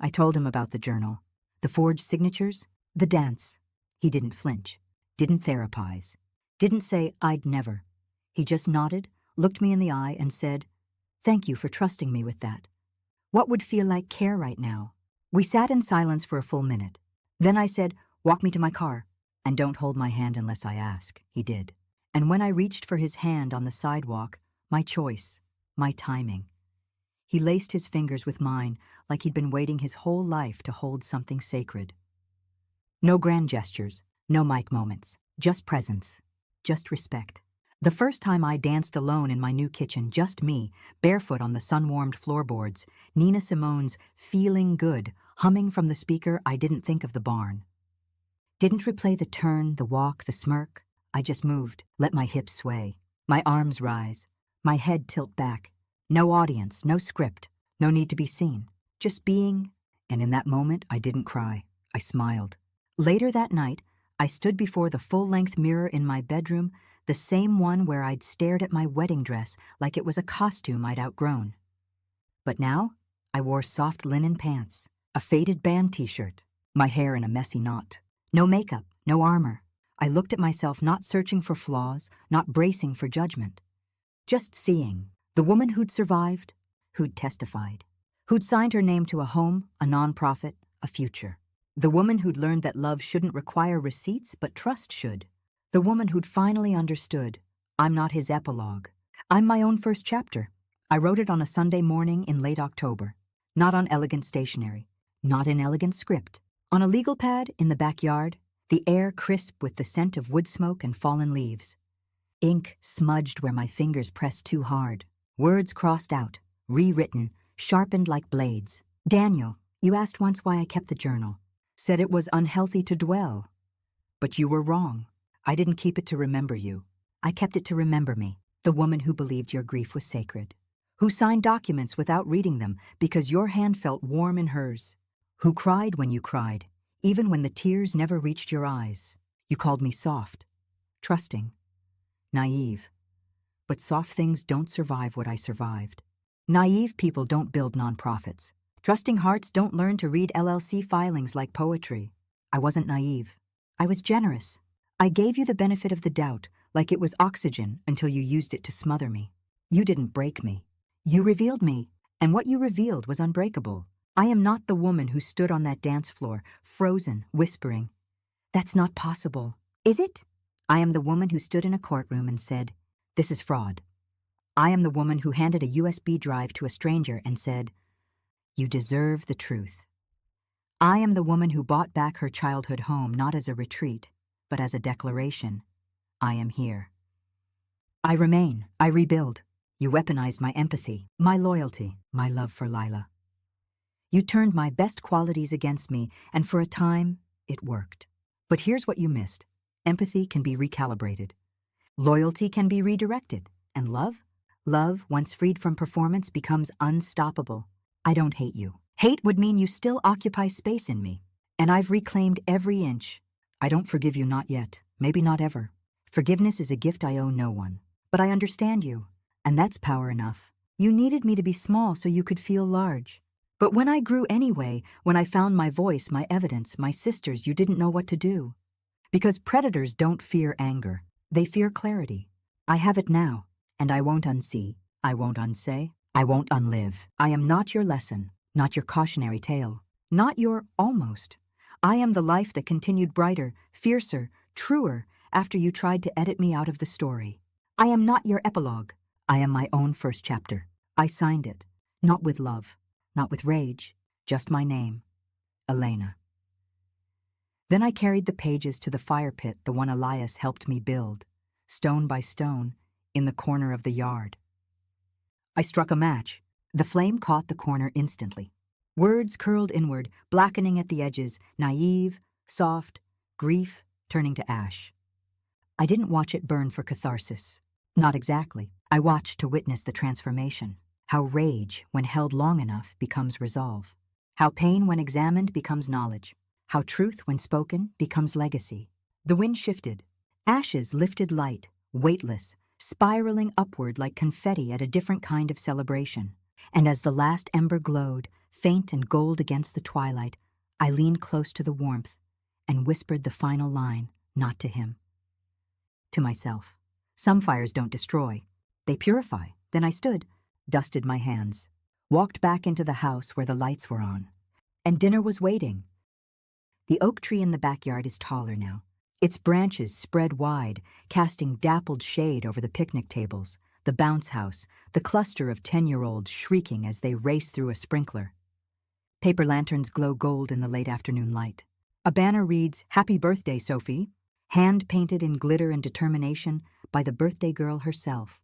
I told him about the journal, the forged signatures, the dance. He didn't flinch, didn't therapize, didn't say, "I'd never." He just nodded, looked me in the eye, and said, "Thank you for trusting me with that. What would feel like care right now?" We sat in silence for a full minute. Then I said, "Walk me to my car, and don't hold my hand unless I ask." He did. And when I reached for his hand on the sidewalk, my choice, my timing. He laced his fingers with mine like he'd been waiting his whole life to hold something sacred. No grand gestures, no mic moments, just presence, just respect. The first time I danced alone in my new kitchen, just me, barefoot on the sun-warmed floorboards, Nina Simone's "Feeling Good" humming from the speaker, I didn't think of the barn. Didn't replay the turn, the walk, the smirk. I just moved, let my hips sway, my arms rise, my head tilt back. No audience, no script, no need to be seen. Just being, and in that moment, I didn't cry. I smiled. Later that night, I stood before the full-length mirror in my bedroom, the same one where I'd stared at my wedding dress like it was a costume I'd outgrown. But now, I wore soft linen pants, a faded band t-shirt, my hair in a messy knot. No makeup, no armor. I looked at myself not searching for flaws, not bracing for judgment. Just seeing. The woman who'd survived, who'd testified, who'd signed her name to a home, a nonprofit, a future. The woman who'd learned that love shouldn't require receipts, but trust should. The woman who'd finally understood, I'm not his epilogue. I'm my own first chapter. I wrote it on a Sunday morning in late October. Not on elegant stationery, not in elegant script. On a legal pad in the backyard, the air crisp with the scent of wood smoke and fallen leaves. Ink smudged where my fingers pressed too hard. Words crossed out, rewritten, sharpened like blades. "Daniel, you asked once why I kept the journal. Said it was unhealthy to dwell. But you were wrong. I didn't keep it to remember you. I kept it to remember me, the woman who believed your grief was sacred. Who signed documents without reading them because your hand felt warm in hers. Who cried when you cried, even when the tears never reached your eyes. You called me soft, trusting, naive. But soft things don't survive what I survived. Naive people don't build nonprofits. Trusting hearts don't learn to read LLC filings like poetry. I wasn't naive. I was generous. I gave you the benefit of the doubt, like it was oxygen until you used it to smother me. You didn't break me. You revealed me, and what you revealed was unbreakable. I am not the woman who stood on that dance floor, frozen, whispering, "That's not possible." Is it? I am the woman who stood in a courtroom and said, "This is fraud." I am the woman who handed a USB drive to a stranger and said, "You deserve the truth." I am the woman who bought back her childhood home not as a retreat, but as a declaration. I am here. I remain. I rebuild. You weaponized my empathy, my loyalty, my love for Lila. You turned my best qualities against me, and for a time, it worked. But here's what you missed. Empathy can be recalibrated. Loyalty can be redirected. And love? Love, once freed from performance, becomes unstoppable. I don't hate you. Hate would mean you still occupy space in me. And I've reclaimed every inch. I don't forgive you, not yet. Maybe not ever. Forgiveness is a gift I owe no one. But I understand you. And that's power enough. You needed me to be small so you could feel large. But when I grew anyway, when I found my voice, my evidence, my sisters, you didn't know what to do. Because predators don't fear anger. They fear clarity. I have it now, and I won't unsee. I won't unsay. I won't unlive. I am not your lesson, not your cautionary tale. Not your almost. I am the life that continued brighter, fiercer, truer after you tried to edit me out of the story. I am not your epilogue. I am my own first chapter. I signed it. Not with love, not with rage, just my name, Elena. Then I carried the pages to the fire pit, the one Elias helped me build, stone by stone, in the corner of the yard. I struck a match. The flame caught the corner instantly. Words curled inward, blackening at the edges, naive, soft, grief turning to ash. I didn't watch it burn for catharsis. Not exactly. I watched to witness the transformation. How rage, when held long enough, becomes resolve. How pain, when examined, becomes knowledge. How truth, when spoken, becomes legacy. The wind shifted. Ashes lifted light, weightless, spiraling upward like confetti at a different kind of celebration. And as the last ember glowed, faint and gold against the twilight, I leaned close to the warmth and whispered the final line, not to him. To myself. Some fires don't destroy. They purify. Then I stood, dusted my hands, walked back into the house where the lights were on. And dinner was waiting. The oak tree in the backyard is taller now. Its branches spread wide, casting dappled shade over the picnic tables, the bounce house, the cluster of 10-year-olds shrieking as they race through a sprinkler. Paper lanterns glow gold in the late afternoon light. A banner reads, "Happy Birthday, Sophie," hand-painted in glitter and determination by the birthday girl herself.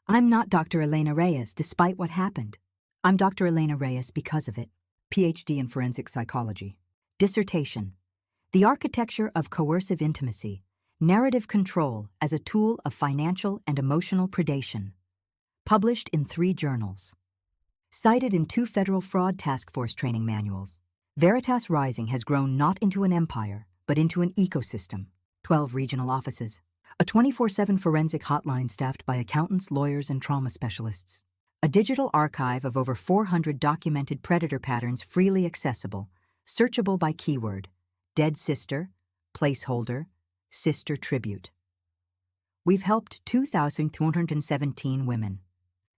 I'm not Dr. Elena Reyes, despite what happened. I'm Dr. Elena Reyes because of it. PhD in forensic psychology. Dissertation: The Architecture of Coercive Intimacy, Narrative Control as a Tool of Financial and Emotional Predation. Published in 3 journals. Cited in 2 federal fraud task force training manuals. Veritas Rising has grown not into an empire, but into an ecosystem. 12 regional offices. A 24/7 forensic hotline staffed by accountants, lawyers, and trauma specialists. A digital archive of over 400 documented predator patterns freely accessible, searchable by keyword: dead sister, placeholder, sister tribute. We've helped 2,217 women.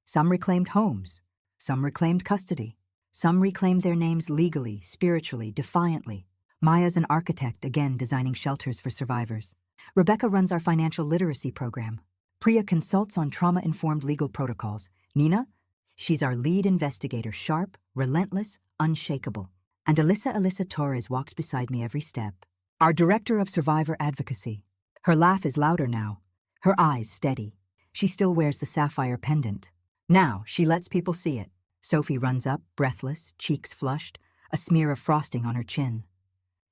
Some reclaimed homes, some reclaimed custody, some reclaimed their names legally, spiritually, defiantly. Maya's an architect, again designing shelters for survivors. Rebecca runs our financial literacy program. Priya consults on trauma-informed legal protocols. Nina? She's our lead investigator, sharp, relentless, unshakable. And Alyssa Torres walks beside me every step. Our director of survivor advocacy. Her laugh is louder now, her eyes steady. She still wears the sapphire pendant. Now she lets people see it. Sophie runs up, breathless, cheeks flushed, a smear of frosting on her chin.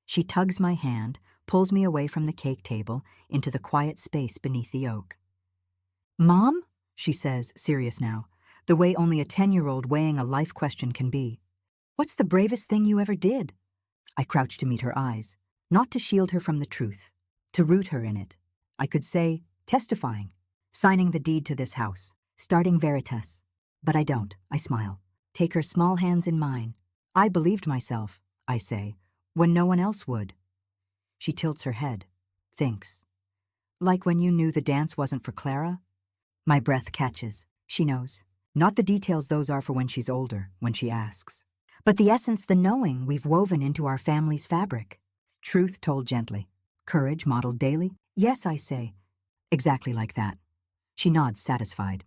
She tugs my hand, pulls me away from the cake table into the quiet space beneath the oak. "Mom?" she says, serious now, the way only a 10-year-old weighing a life question can be. "What's the bravest thing you ever did?" I crouch to meet her eyes, not to shield her from the truth, to root her in it. I could say, testifying, signing the deed to this house, starting Veritas. But I don't. I smile, take her small hands in mine. I believed myself, I say, when no one else would. She tilts her head, thinks. Like when you knew the dance wasn't for Clara? My breath catches. She knows. Not the details those are for when she's older, when she asks. But the essence, the knowing we've woven into our family's fabric. Truth told gently. Courage modeled daily. Yes, I say. Exactly like that. She nods, satisfied.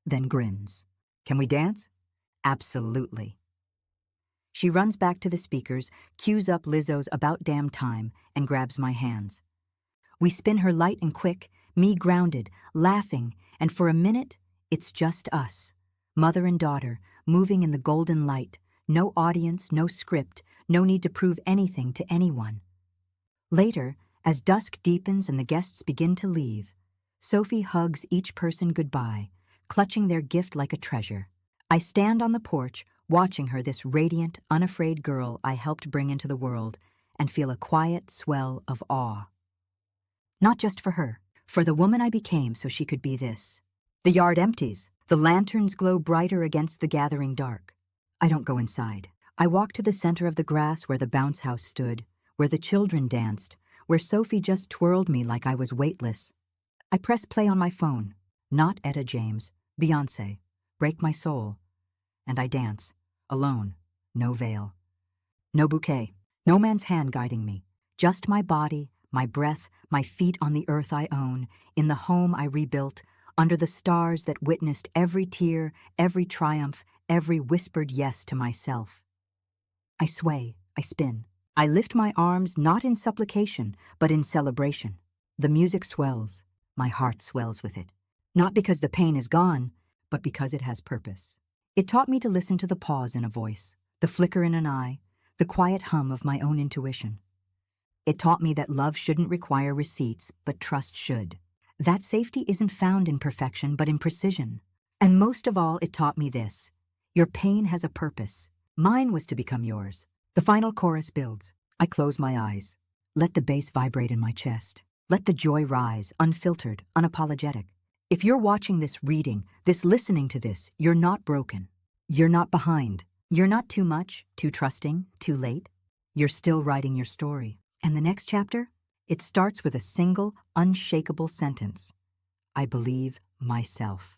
Then grins. Can we dance? Absolutely. She runs back to the speakers, cues up Lizzo's About Damn Time, and grabs my hands. We spin her light and quick, me grounded, laughing, and for a minute, it's just us. Mother and daughter, moving in the golden light. No audience, no script, no need to prove anything to anyone. Later, as dusk deepens and the guests begin to leave, Sophie hugs each person goodbye, clutching their gift like a treasure. I stand on the porch, watching her, this radiant, unafraid girl I helped bring into the world, and feel a quiet swell of awe. Not just for her, for the woman I became so she could be this. The yard empties. The lanterns glow brighter against the gathering dark. I don't go inside. I walk to the center of the grass where the bounce house stood, where the children danced, where Sophie just twirled me like I was weightless. I press play on my phone. Not Etta James, Beyoncé, Break My Soul. And I dance, alone, no veil. No bouquet, no man's hand guiding me. Just my body, my breath, my feet on the earth I own, in the home I rebuilt, under the stars that witnessed every tear, every triumph, every whispered yes to myself. I sway, I spin. I lift my arms not in supplication, but in celebration. The music swells. My heart swells with it. Not because the pain is gone, but because it has purpose. It taught me to listen to the pause in a voice, the flicker in an eye, the quiet hum of my own intuition. It taught me that love shouldn't require receipts, but trust should. That safety isn't found in perfection, but in precision. And most of all, it taught me this. Your pain has a purpose. Mine was to become yours. The final chorus builds. I close my eyes. Let the bass vibrate in my chest. Let the joy rise, unfiltered, unapologetic. If you're watching this, reading, this, listening to this, you're not broken. You're not behind. You're not too much, too trusting, too late. You're still writing your story. And the next chapter? It starts with a single, unshakable sentence. I believe myself.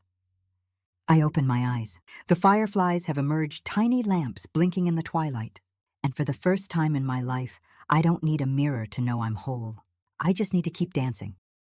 I open my eyes. The fireflies have emerged, tiny lamps blinking in the twilight. And for the first time in my life, I don't need a mirror to know I'm whole. I just need to keep dancing.